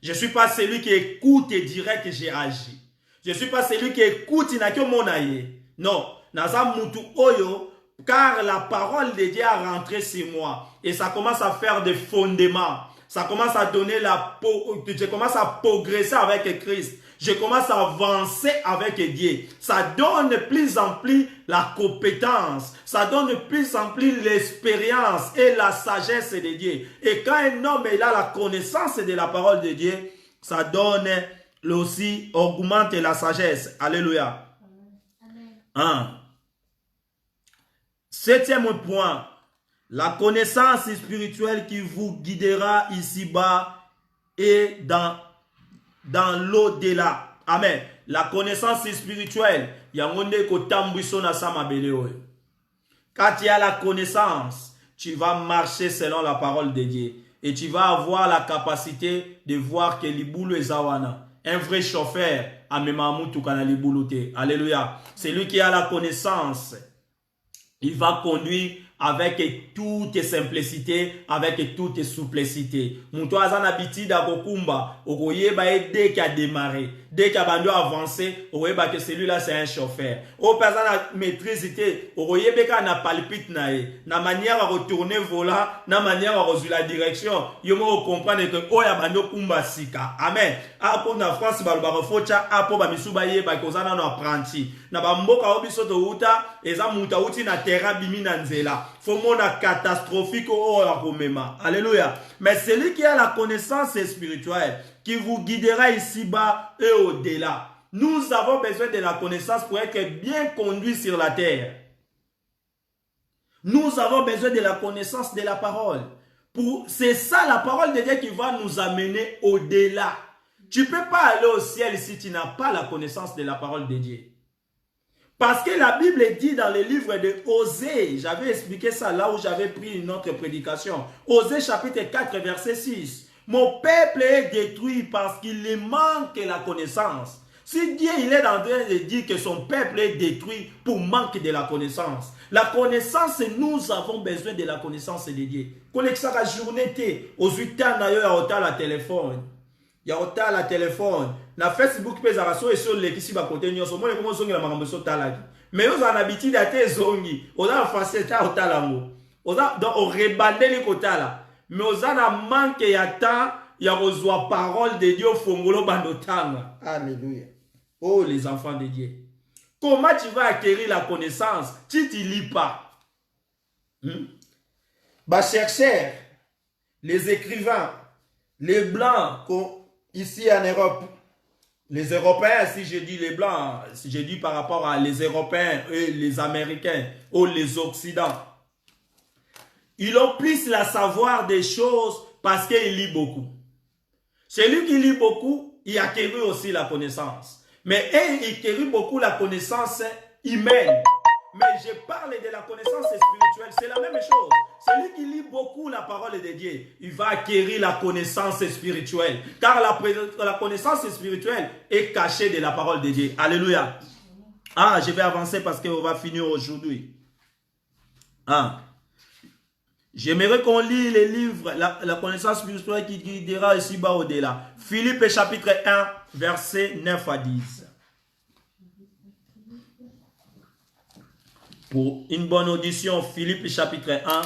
Je suis pas celui qui écoute et dirait que j'ai agi. Je suis pas celui qui écoute na ke mona ye. Non, naza mutu oyo. Car la parole de Dieu a rentré sur moi. Et ça commence à faire des fondements. Ça commence à donner je commence à progresser avec Christ. Je commence à avancer avec Dieu. Ça donne plus en plus la compétence. Ça donne plus en plus l'expérience et la sagesse de Dieu. Et quand un homme est là, la connaissance de la parole de Dieu, ça donne aussi, augmente la sagesse. Alléluia. Amen. Septième point, la connaissance spirituelle qui vous guidera ici-bas et dans l'au-delà. Amen. La connaissance spirituelle, quand tu as la connaissance, tu vas marcher selon la parole de Dieu et tu vas avoir la capacité de voir que l'ibulu ezawana. Un vrai chauffeur, alléluia. C'est lui qui a la connaissance. Il va conduire avec toute simplicité, avec toute souplicité. Moutou a une habitude à kokumba, okoyeba dès qu'il a démarré, dès qu'il a avancé, okoyeba que celui-là c'est un chauffeur. Au personne a maîtrisité, okoyeba na palpite nae, na manière à retourner volant, na manière à rejoindre la direction. Yomo comprendre que oya bando kumba sika. Amen. Apo na France balba focha apo ba misuba yeba kozana no apprenti. Na ba mboka obiso to uta eza muta uti na terrain bimi na nzela. Faut mon catastrophique au Romema. Alléluia. Mais celui qui a la connaissance spirituelle, qui vous guidera ici-bas et au-delà. Nous avons besoin de la connaissance pour être bien conduits sur la terre. Nous avons besoin de la connaissance de la parole. C'est ça la parole de Dieu qui va nous amener au-delà. Tu ne peux pas aller au ciel si tu n'as pas la connaissance de la parole de Dieu. Parce que la Bible dit dans le livre de Osée, j'avais expliqué ça là où j'avais pris une autre prédication. Osée chapitre 4 verset 6. Mon peuple est détruit parce qu'il lui manque la connaissance. Si Dieu il est en train de dire que son peuple est détruit pour manque de la connaissance. La connaissance, nous avons besoin de la connaissance de Dieu. Connexion à la journée, aux 8 ans, il y a la téléphone. Il y a la téléphone. Na Facebook pe za raso et sur les qui va côté nyonso mo ko zongi la makambo so talaki mais on a habitude à te zongi on a facilité au talango on a donc on rebandeli kotala mais on a manque ya temps ya reçoit parole de Dieu fongolo bandotanga. Alléluia. Oh les enfants de Dieu, comment tu vas acquérir la connaissance tu ne lis pas? Bah chercheurs, les écrivains, les blancs ici en Europe. Les Européens, si je dis les Blancs, si je dis par rapport à les Européens et les Américains ou les Occidentaux, ils ont plus la savoir des choses parce qu'ils lisent beaucoup. Celui qui lit beaucoup, il acquérit aussi la connaissance. Mais il acquérit beaucoup la connaissance humaine. Mais je parle de la connaissance spirituelle, c'est la même chose. Celui qui lit beaucoup la parole de Dieu, il va acquérir la connaissance spirituelle. Car la connaissance spirituelle est cachée de la parole de Dieu. Alléluia. Ah, je vais avancer parce qu'on va finir aujourd'hui. Ah. J'aimerais qu'on lit les livres, la connaissance spirituelle qui guidera ici-bas au-delà. Philippe chapitre 1, versets 9 à 10. Pour une bonne audition, Philippe chapitre 1,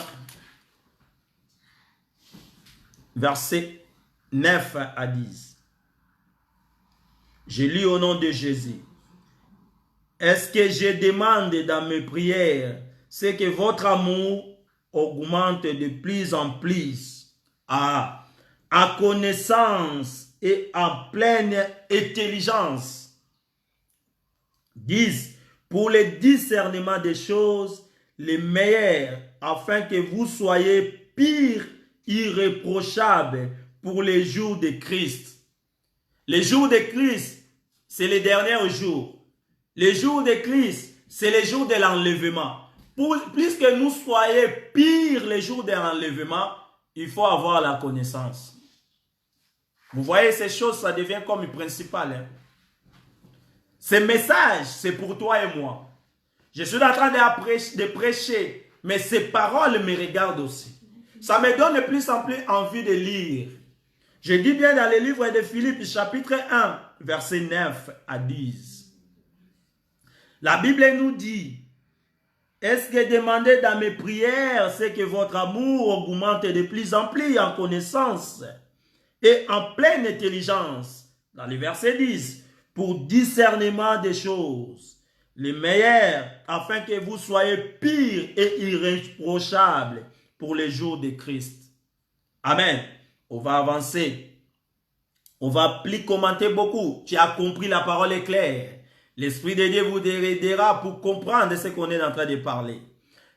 versets 9 à 10. Je lis au nom de Jésus. Est-ce que je demande dans mes prières, c'est que votre amour augmente de plus en plus à connaissance et en pleine intelligence. 10. Pour le discernement des choses les meilleures, afin que vous soyez purs, irréprochables pour les jours de Christ. Les jours de Christ, c'est les derniers jours. Les jours de Christ, c'est les jours de l'enlèvement. Plus que nous soyons pires les jours de l'enlèvement, il faut avoir la connaissance. Vous voyez, ces choses, ça devient comme principal. Hein? Ce message, c'est pour toi et moi. Je suis en train de prêcher, mais ces paroles me regardent aussi. Ça me donne de plus en plus envie de lire. Je dis bien dans le livre de Philippe, chapitre 1, versets 9 à 10. La Bible nous dit, est-ce que demander dans mes prières, c'est que votre amour augmente de plus en plus en connaissance et en pleine intelligence. Dans le verset 10, pour discernement des choses les meilleures, afin que vous soyez purs et irréprochables pour les jours de Christ. Amen. On va avancer. On va plus commenter beaucoup. Tu as compris, la parole est claire. L'Esprit de Dieu vous aidera pour comprendre ce qu'on est en train de parler.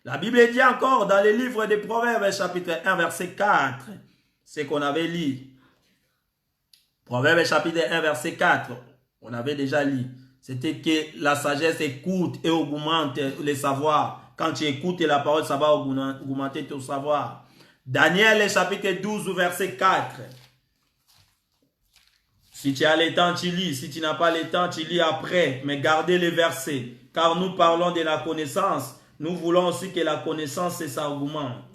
La Bible dit encore dans le livre des Proverbes, chapitre 1, verset 4, ce qu'on avait lu. Proverbes, chapitre 1, verset 4, on avait déjà lu. C'était que la sagesse écoute et augmente le savoir. Quand tu écoutes la parole, ça va augmenter ton savoir. Daniel, chapitre 12, verset 4. Si tu as le temps, tu lis. Si tu n'as pas le temps, tu lis après. Mais gardez les versets. Car nous parlons de la connaissance. Nous voulons aussi que la connaissance, ça augmente.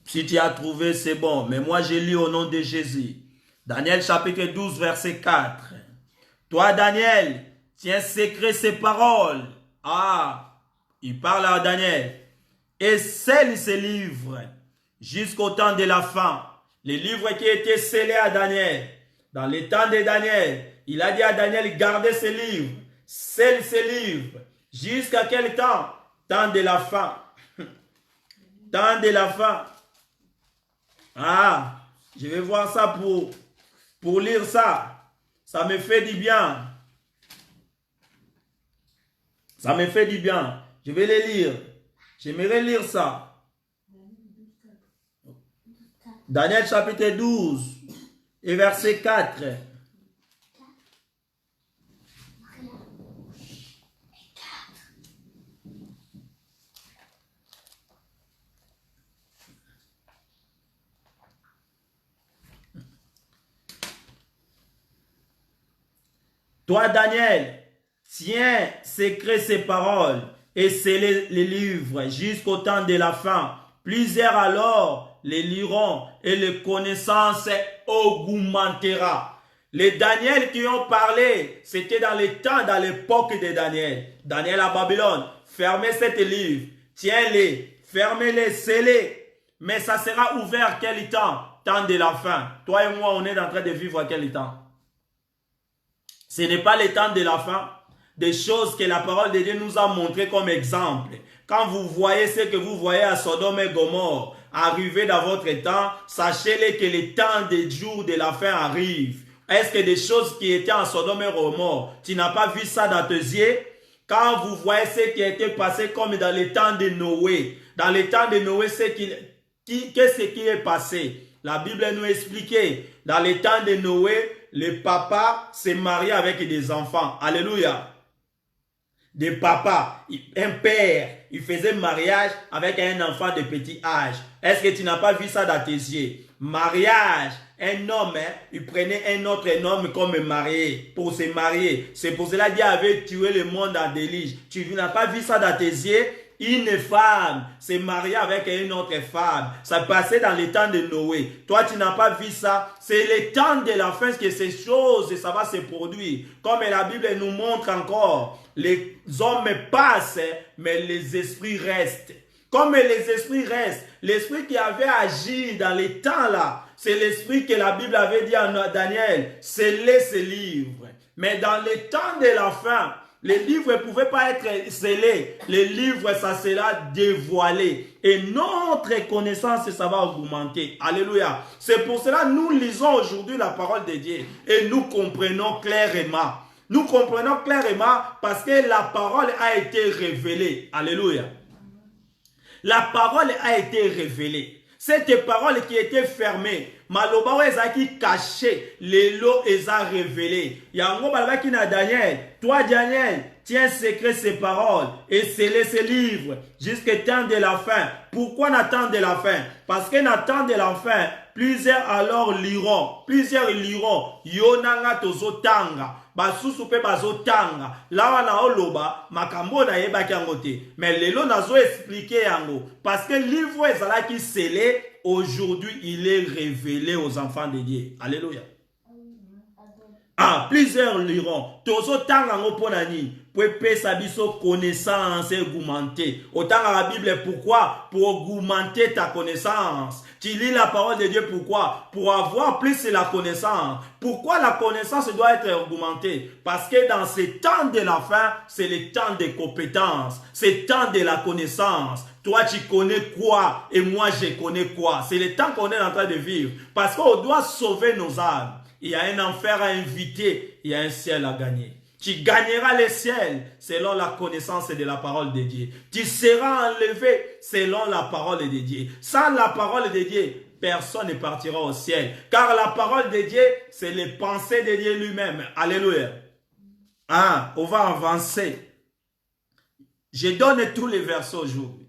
Si tu as trouvé, c'est bon. Mais moi, je lis au nom de Jésus. Daniel, chapitre 12, verset 4. Toi, Daniel, tiens secret ces paroles. Ah, il parle à Daniel. Et scelle ces livres jusqu'au temps de la fin. Les livres qui étaient scellés à Daniel. Dans le temps de Daniel, il a dit à Daniel, gardez ces livres. Scelle ces livres. Jusqu'à quel temps? Temps de la fin. Temps de la fin. Ah, je vais voir ça pour lire ça. Ça me fait du bien. Ça me fait du bien. Je vais les lire. J'aimerais lire ça. Daniel chapitre 12 et verset 4. Toi, Daniel, tiens secret ces paroles et scellez les livres jusqu'au temps de la fin. Plusieurs alors les liront et les connaissances augmentera. Les Daniel qui ont parlé, c'était dans les temps, dans l'époque de Daniel. Daniel à Babylone, fermez cet livre, tiens-les, fermez-les, scellez. Mais ça sera ouvert quel temps? Temps de la fin. Toi et moi, on est en train de vivre à quel temps? Ce n'est pas le temps de la fin. Des choses que la parole de Dieu nous a montré comme exemple. Quand vous voyez ce que vous voyez à Sodome et Gomorrhe arriver dans votre temps, sachez-le que le temps des jours de la fin arrive. Est-ce que des choses qui étaient en Sodome et Gomorrhe, tu n'as pas vu ça dans tes yeux? Quand vous voyez ce qui a été passé comme dans le temps de Noé, dans le temps de Noé, qu'est-ce qui est passé? La Bible nous expliquait, dans le temps de Noé, le papa s'est marié avec des enfants. Alléluia. Des papas, un père, il faisait mariage avec un enfant de petit âge. Est-ce que tu n'as pas vu ça dans tes yeux? Mariage, un homme, il prenait un autre homme comme marié pour se marier. C'est pour cela que Dieu avait tué le monde en déluge. Tu n'as pas vu ça dans tes yeux? Une femme s'est mariée avec une autre femme. Ça passait dans le temps de Noé. Toi, tu n'as pas vu ça. C'est le temps de la fin que ces choses, ça va se produire. Comme la Bible nous montre encore, les hommes passent, mais les esprits restent. Comme les esprits restent, l'esprit qui avait agi dans les temps là, c'est l'esprit que la Bible avait dit à Daniel, scellez ces livres. Mais dans le temps de la fin, Les livres ne pouvaient pas être scellés. Les livres, ça sera dévoilé. Et notre connaissance, ça va augmenter. Alléluia. C'est pour cela que nous lisons aujourd'hui la parole de Dieu. Et nous comprenons clairement. Nous comprenons clairement parce que la parole a été révélée. Alléluia. La parole a été révélée. Cette parole qui était fermée, maloba ezaki caché, les lots eza révélé. Yango balaki na Daniel, toi Daniel, tiens secret ces paroles et scellez ces livres jusqu'à temps de la fin. Pourquoi n'attendre de la fin? Parce que n'attendre de la fin, plusieurs alors liront, yonanga tozotanga. Basusu pe bazotanga lawa na oloba makambo na yebaki yango te mais lelo nazo expliquer yango parce que livre ezalaki scellé aujourd'hui il est révélé aux enfants de Dieu. Alléluia. Ah, plusieurs liront. Tozo tanga ngo ponani. Pour sa biso connaissance augmenter. Autant la Bible, pourquoi? Pour augmenter ta connaissance. Tu lis la parole de Dieu, pourquoi? Pour avoir plus la connaissance. Pourquoi la connaissance doit être augmentée? Parce que dans ces temps de la fin, c'est le temps des compétences. C'est le temps de la connaissance. Toi, tu connais quoi? Et moi, je connais quoi? C'est le temps qu'on est en train de vivre. Parce qu'on doit sauver nos âmes. Il y a un enfer à inviter, il y a un ciel à gagner. Tu gagneras le ciel selon la connaissance de la parole de Dieu. Tu seras enlevé selon la parole de Dieu. Sans la parole de Dieu, personne ne partira au ciel. Car la parole de Dieu, c'est les pensées de Dieu lui-même. Alléluia. Ah, on va avancer. Je donne tous les versets aujourd'hui.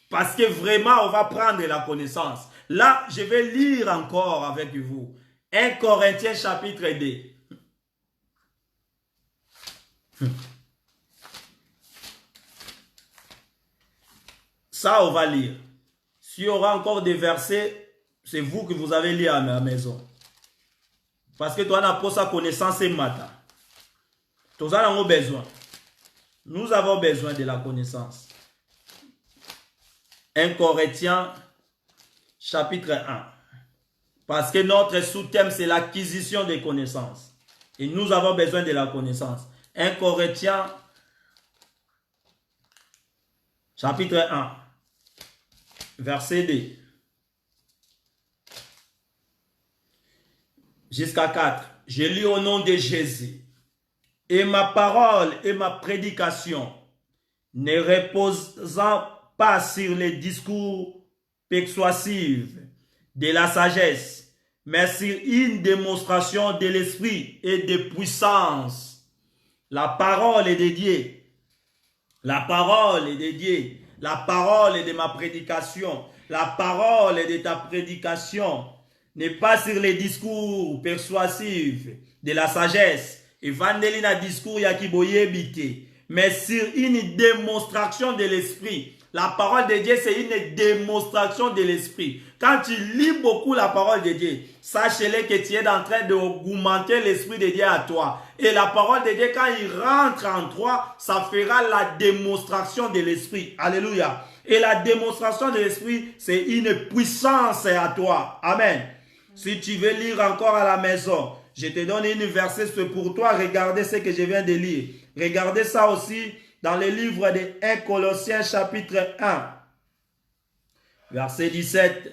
Parce que vraiment, on va prendre la connaissance. Là, je vais lire encore avec vous. 1 Corinthiens chapitre 2. Ça, on va lire. S'il y aura encore des versets, c'est vous que vous avez lu à la maison. Parce que toi, on n'a pas sa connaissance et matin. Tous avons besoin. Nous avons besoin de la connaissance. 1 Corinthiens chapitre 1. Parce que notre sous-thème, c'est l'acquisition des connaissances. Et nous avons besoin de la connaissance. 1 Corinthiens, chapitre 1, verset 2. Jusqu'à 4. Je lis au nom de Jésus. Et ma parole et ma prédication ne reposant pas sur les discours persuasifs de la sagesse, mais sur une démonstration de l'esprit et de puissance. La parole est de Dieu. La parole est de Dieu. La parole est de ma prédication. La parole est de ta prédication. N'est pas sur les discours persuasifs de la sagesse. Évangéline a discours yakiboyebite. Mais sur une démonstration de l'esprit. La parole de Dieu, c'est une démonstration de l'esprit. Quand tu lis beaucoup la parole de Dieu, sache-le que tu es en train d'augmenter l'esprit de Dieu à toi. Et la parole de Dieu, quand il rentre en toi, ça fera la démonstration de l'esprit. Alléluia. Et la démonstration de l'esprit, c'est une puissance à toi. Amen. Si tu veux lire encore à la maison, je te donne une verset pour toi. Regardez ce que je viens de lire. Regardez ça aussi dans le livre de 1 Colossiens chapitre 1. Verset 17,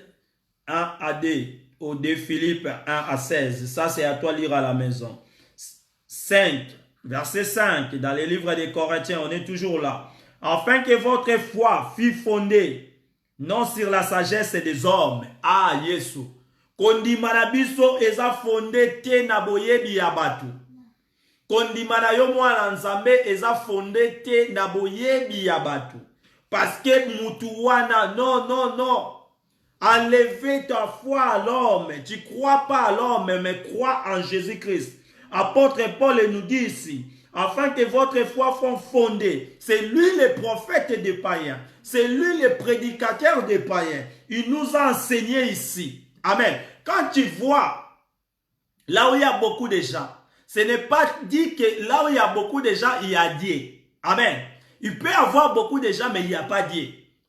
1 à 2. Au 2 Philippe 1 à 16. Ça, c'est à toi de lire à la maison. 5, verset 5. Dans le livre des Corinthiens, on est toujours là. Afin que votre foi fût fondée, non sur la sagesse des hommes. Ah, Yesu. Kondimana biso eza fondé te na boyebi ya batu. Kondimana yo mwana nzambe eza fondé te na boyebi ya batu. Parce que mutu wana, non. Enlevez ta foi à l'homme. Tu crois pas à l'homme, mais crois en Jésus-Christ. Apôtre Paul nous dit ici, afin que votre foi soit fondée. C'est lui le prophète des païens. C'est lui le prédicateur des païens. Il nous a enseigné ici. Amen. Quand tu vois là où il y a beaucoup de gens, ce n'est pas dit que là où il y a beaucoup de gens, il y a Dieu. Amen. Il peut y avoir beaucoup de gens, mais il n'y a pas Dieu.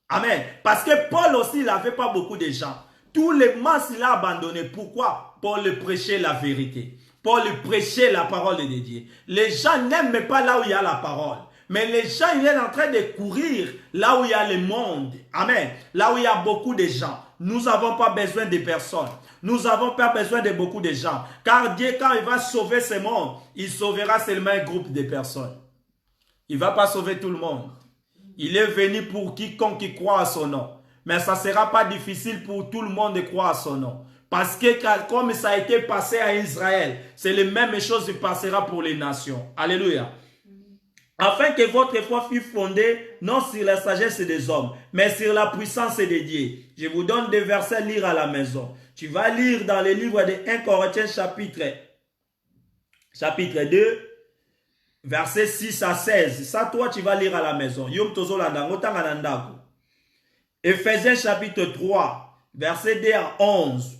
Amen. Parce que Paul aussi, il n'avait pas beaucoup de gens. Tous les masses, il a abandonné. Pourquoi? Paul prêchait la vérité. pour lui prêcher la parole de Dieu. Les gens n'aiment pas là où il y a la parole. Mais les gens, ils sont en train de courir là où il y a le monde. Amen. Là où il y a beaucoup de gens. Nous n'avons pas besoin de personnes. Nous n'avons pas besoin de beaucoup de gens. Car Dieu, quand il va sauver ce monde, il sauvera seulement un groupe de personnes. Il ne va pas sauver tout le monde. Il est venu pour quiconque qui croit à son nom. Mais ça ne sera pas difficile pour tout le monde de croire à son nom. Parce que comme ça a été passé à Israël, c'est la même chose qui passera pour les nations. Alléluia. Afin que votre foi fût fondée non sur la sagesse des hommes, mais sur la puissance de Dieu. Je vous donne des versets à lire à la maison. Tu vas lire dans le livre de 1 Corinthiens chapitre 2, versets 6 à 16. Ça, toi, tu vas lire à la maison. Ephésiens chapitre 3, verset 2 à 11.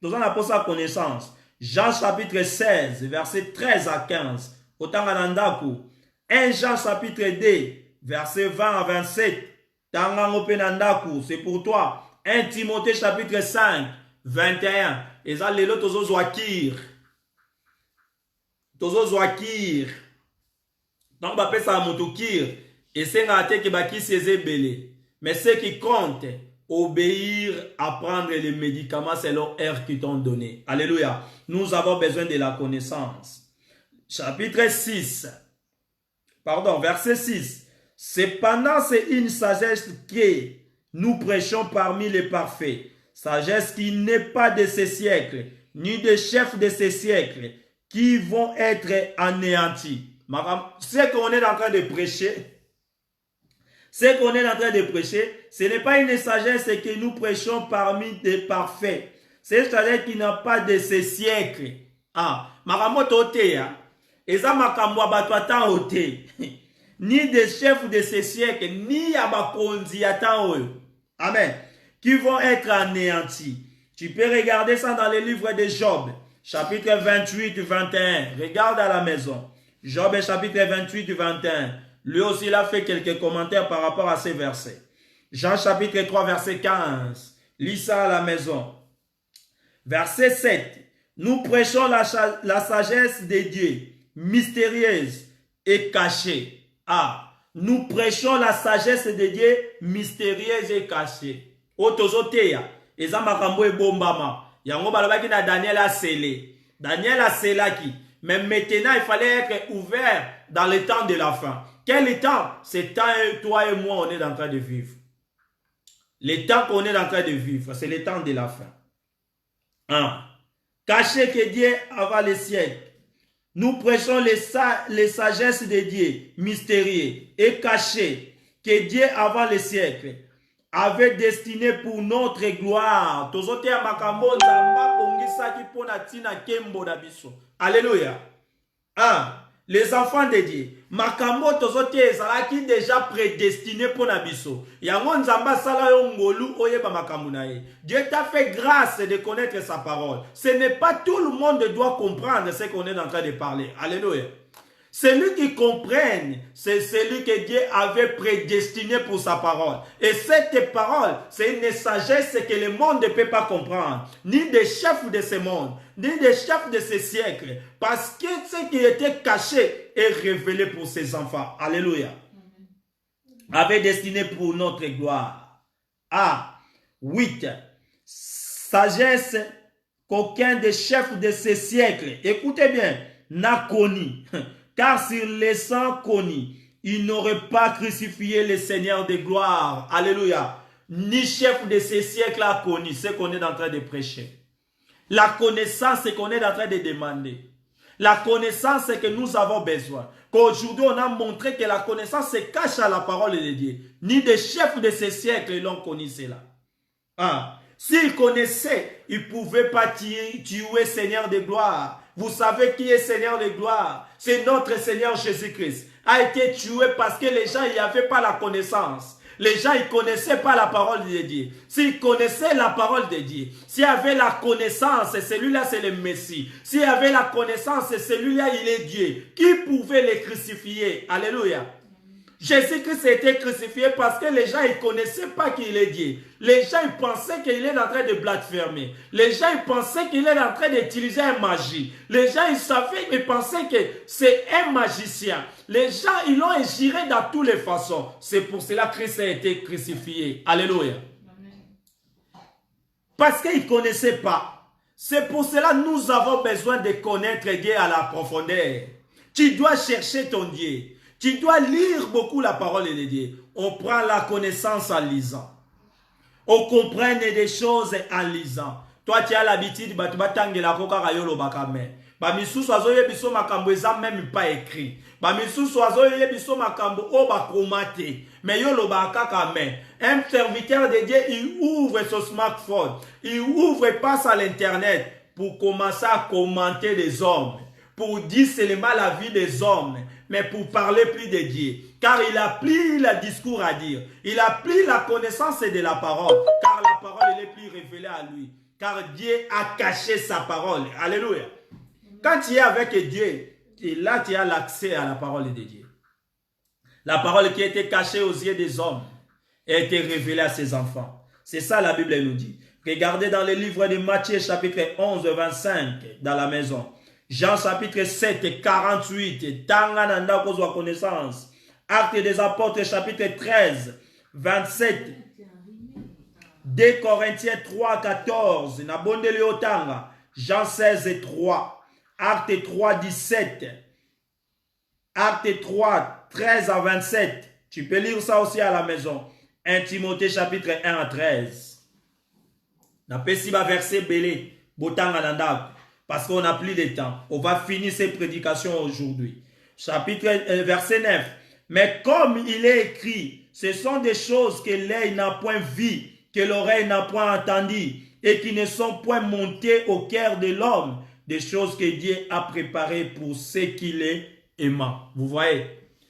Nous en avons sa connaissance. Jean chapitre 16, verset 13 à 15. 1 Jean chapitre 2, verset 20 à 27. C'est pour toi. 1 Timothée chapitre 5, 21. Et ça, les autres, tozo zoakir. Donc, on appelle ça motokir. Et c'est un athée qui baki ses belé. Mais ce qui compte, obéir à prendre les médicaments selon l'heure qu'ils t'ont donné. Alléluia. Nous avons besoin de la connaissance. Chapitre 6. Verset 6. Cependant, c'est une sagesse que nous prêchons parmi les parfaits. Sagesse qui n'est pas de ce siècle, ni des chefs de ce siècle, qui vont être anéantis. Ce qu'on est en train de prêcher, ce n'est pas une sagesse que nous prêchons parmi les parfaits. C'est une sagesse qui n'a pas de ce siècle. Ni des chefs de ce siècle, ni abakonzi atan. Amen. Qui vont être anéantis. Tu peux regarder ça dans le livre de Job, chapitre 28-21. Regarde à la maison. Job, chapitre 28-21. Lui aussi, il a fait quelques commentaires par rapport à ces versets. Jean, chapitre 3, verset 15. Lis ça à la maison. Verset 7. Nous prêchons la sagesse de Dieu, mystérieuse et cachée. Nous prêchons la sagesse de Dieu, mystérieuse et cachée. Otozoteya, eza makambo ebombama. Yango balabaki na Daniel a scellé. Daniel a scellaki. Mais maintenant, il fallait être ouvert dans le temps de la fin. Quel temps? C'est temps toi et moi, on est en train de vivre. Le temps qu'on est en train de vivre, c'est le temps de la fin. Caché que Dieu avant les siècles. Nous prêchons les sagesses de Dieu, mystérieux et cachées, que Dieu avant les siècles avait destiné pour notre gloire. Alléluia. Les enfants de Dieu. Makambo tozote ezalaki déjà prédestiné pour Nabiso. Yango nzamba sala yo ngolu oyeba makambo na ye. Dieu t'a fait grâce de connaître sa parole. Ce n'est pas tout le monde doit comprendre ce qu'on est en train de parler. Alléluia. Celui qui comprenne, c'est celui que Dieu avait prédestiné pour sa parole. Et cette parole, c'est une sagesse que le monde ne peut pas comprendre. Ni des chefs de ce monde, ni des chefs de ce siècle. Parce que ce qui était caché est révélé pour ses enfants. Alléluia. Avait destiné pour notre gloire. 8. Sagesse qu'aucun des chefs de ce siècle, écoutez bien, n'a connu. Car sur les sangs connus, il n'aurait pas crucifié le Seigneur de gloire. Alléluia. Ni chef de ces siècles a connu ce qu'on est en train de prêcher. La connaissance, c'est qu'on est en train de demander. La connaissance, c'est que nous avons besoin. Qu'aujourd'hui, on a montré que la connaissance se cache à la parole de Dieu. Ni des chefs de ces siècles l'ont connu cela. S'ils connaissaient, ils ne pouvaient pas tuer Seigneur de gloire. Vous savez qui est Seigneur de gloire? C'est notre Seigneur Jésus-Christ. A été tué parce que les gens n'y avaient pas la connaissance. Les gens ne connaissaient pas la parole de Dieu. S'ils connaissaient la parole de Dieu, s'il y avait la connaissance, celui-là c'est le Messie. S'il y avait la connaissance, celui-là il est Dieu. Qui pouvait les crucifier? Alléluia. Jésus-Christ a été crucifié parce que les gens ne connaissaient pas qu'il est Dieu. Les gens ils pensaient qu'il est en train de blasphémer. Les gens ils pensaient qu'il est en train d'utiliser une magie. Les gens ils savaient, ils pensaient que c'est un magicien. Les gens ils l'ont ingéré dans toutes les façons. C'est pour cela que Christ a été crucifié. Alléluia. Parce qu'ils ne connaissaient pas. C'est pour cela que nous avons besoin de connaître Dieu à la profondeur. Tu dois chercher ton Dieu. Tu dois lire beaucoup la parole de Dieu. On prend la connaissance en lisant. On comprend des choses en lisant. Toi, tu as l'habitude de batangela koka rayolo bakame. Ba misusu azoye biso makambo eza même pas écrit. Ba misusu azoye biso makambo o ba kromate. Mais yo lo bakaka me. Un serviteur de Dieu, il ouvre son smartphone. Il ouvre, passe à l'internet pour commencer à commenter les hommes. Pour dire seulement la vie des hommes, mais pour parler plus de Dieu. Car il a plus le discours à dire. Il a plus la connaissance de la parole. Car la parole, elle est plus révélée à lui. Car Dieu a caché sa parole. Alléluia. Quand tu es avec Dieu, et là tu as l'accès à la parole de Dieu. La parole qui a été cachée aux yeux des hommes a été révélée à ses enfants. C'est ça la Bible nous dit. Regardez dans le livre de Matthieu chapitre 11, 25 dans la maison. Jean chapitre 7, 48, Tangananda kozwa connaissance. Actes des apôtres chapitre 13, 27. 2 Corinthiens 3, 14. Nabondeli otanga. Jean 16, 3. Actes 3, 17. Actes 3, 13 à 27. Tu peux lire ça aussi à la maison. 1 Timothée chapitre 1 à 13. Napesiba verset belé. Botanga nanda. Parce qu'on n'a plus de temps. On va finir ces prédications aujourd'hui. Verset 9. Mais comme il est écrit, ce sont des choses que l'œil n'a point vues, que l'oreille n'a point entendues, et qui ne sont point montées au cœur de l'homme, des choses que Dieu a préparées pour ceux qui les aiment. Vous voyez?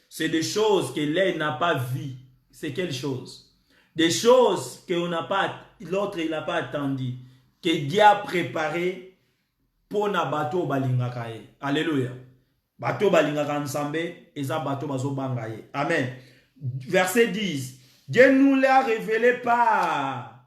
C'est des choses que l'œil n'a pas vues. C'est quelle chose? Des choses que l'autre n'a pas attendu, que Dieu a préparées pour na bato balingaka ye. Alléluia. Bato balingaka nsambe, eza bato bazo bangaye. Amen. Verset 10. Dieu nous l'a révélé par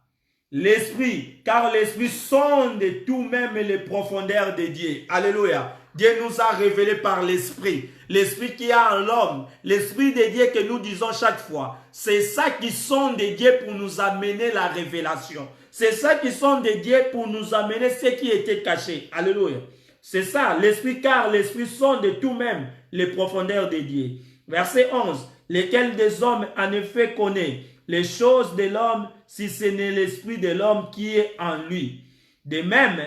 l'Esprit, car l'Esprit sonde tout même les profondeurs de Dieu. Alléluia. Dieu nous a révélé par l'Esprit. L'Esprit qui a en l'homme. L'Esprit de Dieu que nous disons chaque fois. C'est ça qui sonde de Dieu pour nous amener la révélation. C'est ça qui sont de Dieu pour nous amener ce qui était caché. Alléluia. C'est ça, l'Esprit, car l'Esprit sont de tout même les profondeurs de Dieu. Verset 11. Lesquels des hommes en effet connaît les choses de l'homme si ce n'est l'Esprit de l'homme qui est en lui. De même,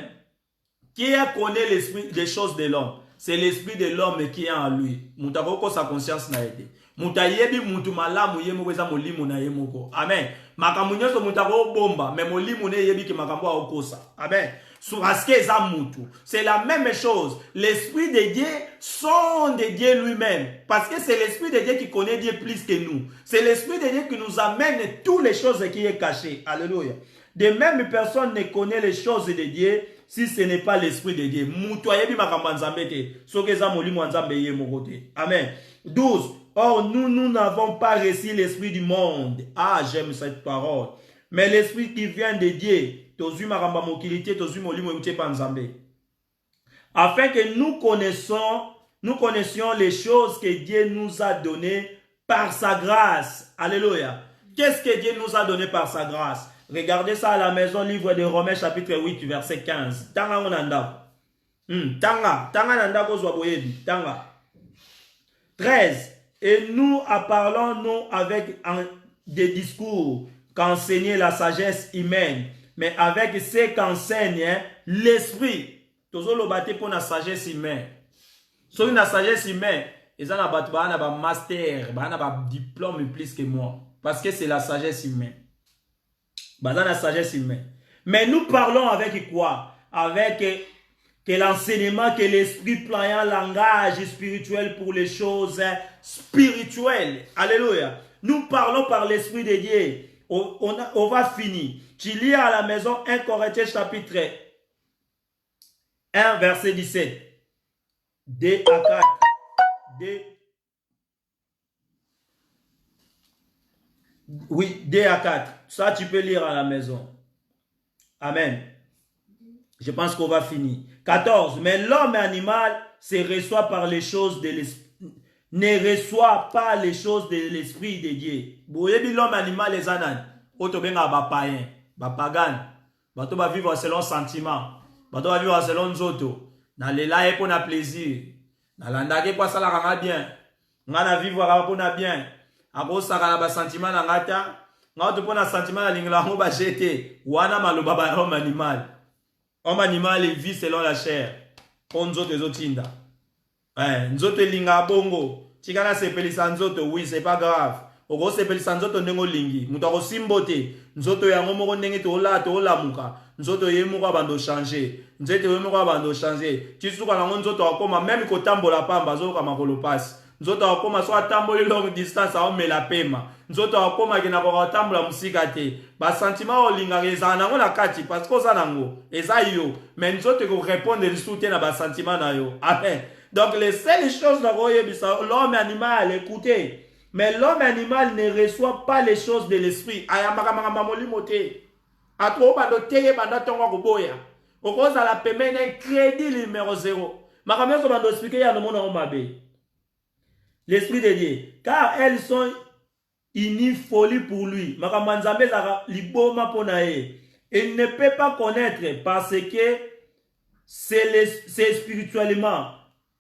qui connaît l'Esprit des choses de l'homme? C'est l'Esprit de l'homme qui est en lui. Moutavoko sa conscience n'a été. Moutayebi moutumalamu yemo weza molimu na yemoko. Amen. Makamunyoso mutako bomba, mais molimu ne yebi ki makambo okosa. Amen. Suraske za mutu. C'est la même chose. L'Esprit de Dieu sont de Dieu lui-même. Parce que c'est l'Esprit de Dieu qui connaît Dieu plus que nous. C'est l'Esprit de Dieu qui nous amène toutes les choses qui est cachées. Alléluia. De même, personne ne connaît les choses de Dieu si ce n'est pas l'Esprit de Dieu. Amen. 12. Or, nous n'avons pas reçu l'Esprit du monde. Ah, j'aime cette parole. Mais l'Esprit qui vient de Dieu. Afin que nous connaissions les choses que Dieu nous a données par sa grâce. Alléluia. Qu'est-ce que Dieu nous a donné par sa grâce? Regardez ça à la maison, livre de Romains chapitre 8, verset 15. Tanga onanda. Tanga nanda kozwa boyebi. Tanga. 13. Et nous parlons non avec des discours qu'enseignait la sagesse humaine, mais avec ce qu'enseigne l'esprit. Tozolo bate pour la sagesse humaine. Sur la sagesse humaine, ils ont un master, un diplôme plus que moi. Parce que c'est la sagesse humaine. La sagesse humaine. Mais nous parlons avec quoi? Avec que l'enseignement, que l'esprit plant un langage spirituel pour les choses spirituelles. Alléluia. Nous parlons par l'esprit de Dieu. On va finir. Tu lis à la maison 1 Corinthiens chapitre 1 verset 17. 2 à 4. Oui, 2 à 4. Ça, tu peux lire à la maison. Amen. Je pense qu'on va finir. 14. Mais l'homme animal se reçoit par les choses de l'esprit. Ne reçoit pas les choses de l'esprit de Dieu. Boyebi l'homme animal les anan. Oto benga ba païen, ba pagan. Bato ba vivre selon sentiment. Bato ba vivre selon nzoto. Na lela e pona plaisir. Na landake kwa sala kanga bien. Ngana vivre ka pona bien. Ako saka na ba sentiment na ngata. Ngauto pona sentiment na lingla ngo ba jeté. Wana maloba ba homme animal. Homme animal il vit selon la chair. Onzo te zotinda. Nzoto linga bongo. Chikana sepelisa nzoto, oui, c'est pas grave. Oko sepelisa nzoto nengo lingi. Mutako simbote. Nzoto yango moko nenge to la muka. Nzoto ye moko bando changer. Nzoto ye moko bando changer. Chisuka nango nzoto akoma même ko tambola pamba zo kama kolo pass. Nzoto akoma so atamboli long distance a me la pema. Nzoto akoma kina ko tambola musika te. Ba sentiment o linga eza nango na kati parce que ça nango eza yo. Mais nzoto ko répondre le soutien na ba sentiment na yo. Amen. Donc les seules choses l'homme animal, écoutez, mais l'homme animal ne reçoit pas les choses de l'esprit. Crédit numéro 0. L'esprit de Dieu, car elles sont une folie pour lui. Il ne peut pas connaître parce que c'est spirituellement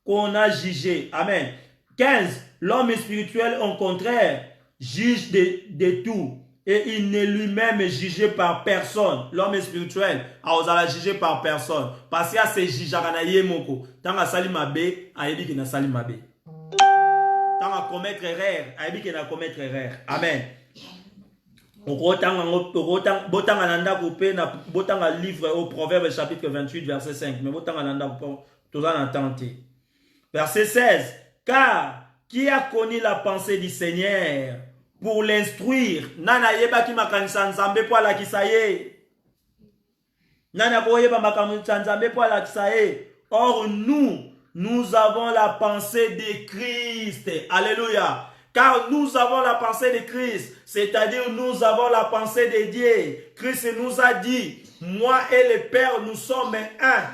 qu'on a jugé. Amen. 15. L'homme spirituel, au contraire, juge de tout. Et il n'est lui-même jugé par personne. L'homme spirituel, a jugé par personne. Parce qu'il y a ces juges moko. Tant que sali mabe, ayebi ki na sali mabe. Tant à commettre erreur, ayebi ki na commettre erreur. Amen. Botanga nanda coupé na botanga livre au Proverbe chapitre 28 verset 5. Mais botanga nanda coupé tout ça en tenté. Verset 16. Car qui a connu la pensée du Seigneur pour l'instruire? Nana yeba ki makanisa nzambe po ala kisaye. Nana ko yeba makanisa nzambe po ala kisaye. Or nous avons la pensée de Christ. Alléluia. Car nous avons la pensée de Christ, c'est-à-dire nous avons la pensée de Dieu. Christ nous a dit, moi et le Père, nous sommes un.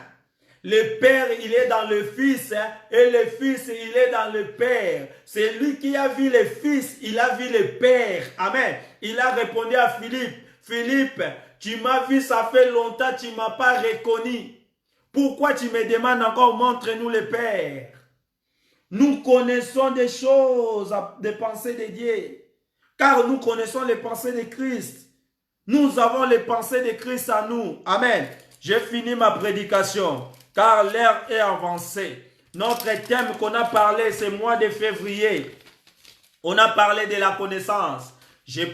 Le Père, il est dans le Fils, et le Fils, il est dans le Père. C'est lui qui a vu le Fils, il a vu le Père. Amen. Il a répondu à Philippe, Philippe, tu m'as vu, ça fait longtemps, tu ne m'as pas reconnu. Pourquoi tu me demandes encore, montre-nous le Père? Nous connaissons des choses, des pensées de Dieu. Car nous connaissons les pensées de Christ. Nous avons les pensées de Christ à nous. Amen. J'ai fini ma prédication. Car l'heure est avancée. Notre thème qu'on a parlé ce mois de février. On a parlé de la connaissance. Je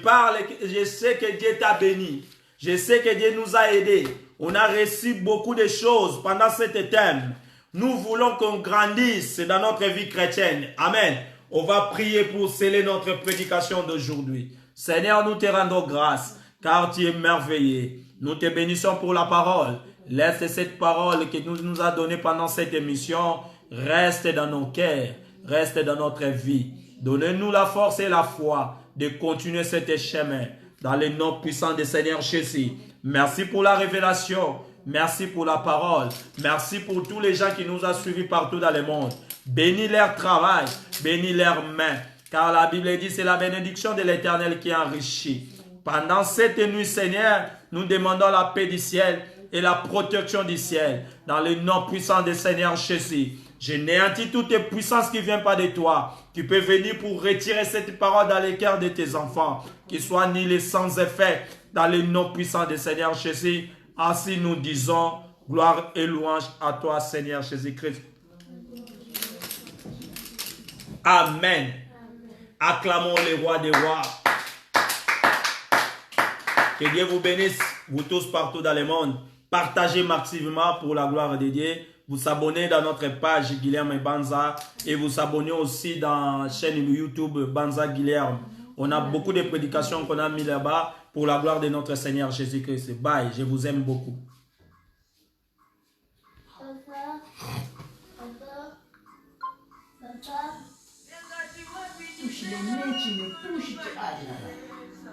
sais que Dieu t'a béni. Je sais que Dieu nous a aidés. On a reçu beaucoup de choses pendant ce thème. Nous voulons qu'on grandisse dans notre vie chrétienne. Amen. On va prier pour sceller notre prédication d'aujourd'hui. Seigneur, nous te rendons grâce, car tu es merveilleux. Nous te bénissons pour la parole. Laisse cette parole que nous a donnée pendant cette émission reste dans nos cœurs, reste dans notre vie. Donnez-nous la force et la foi de continuer cet chemin dans le nom puissant du Seigneur Jésus. Merci pour la révélation. Merci pour la parole. Merci pour tous les gens qui nous ont suivis partout dans le monde. Bénis leur travail, bénis leurs mains. Car la Bible dit c'est la bénédiction de l'Éternel qui enrichit. Pendant cette nuit, Seigneur, nous demandons la paix du ciel et la protection du ciel. Dans le nom puissant du Seigneur Jésus. Je néantis toutes les puissances qui ne viennent pas de toi. Tu peux venir pour retirer cette parole dans les cœurs de tes enfants. Qu'ils soient nulles sans effet. Dans le nom puissant du Seigneur Jésus. Ainsi nous disons, gloire et louange à toi, Seigneur Jésus-Christ. Amen. Acclamons le roi des rois. Que Dieu vous bénisse, vous tous partout dans le monde. Partagez massivement pour la gloire de Dieu. Vous abonnez dans notre page Guilherme Banza et vous abonnez aussi dans la chaîne YouTube Banza Guilherme. On a beaucoup de prédications qu'on a mis là-bas pour la gloire de notre Seigneur Jésus-Christ. Bye, je vous aime beaucoup. Papa.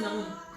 Papa,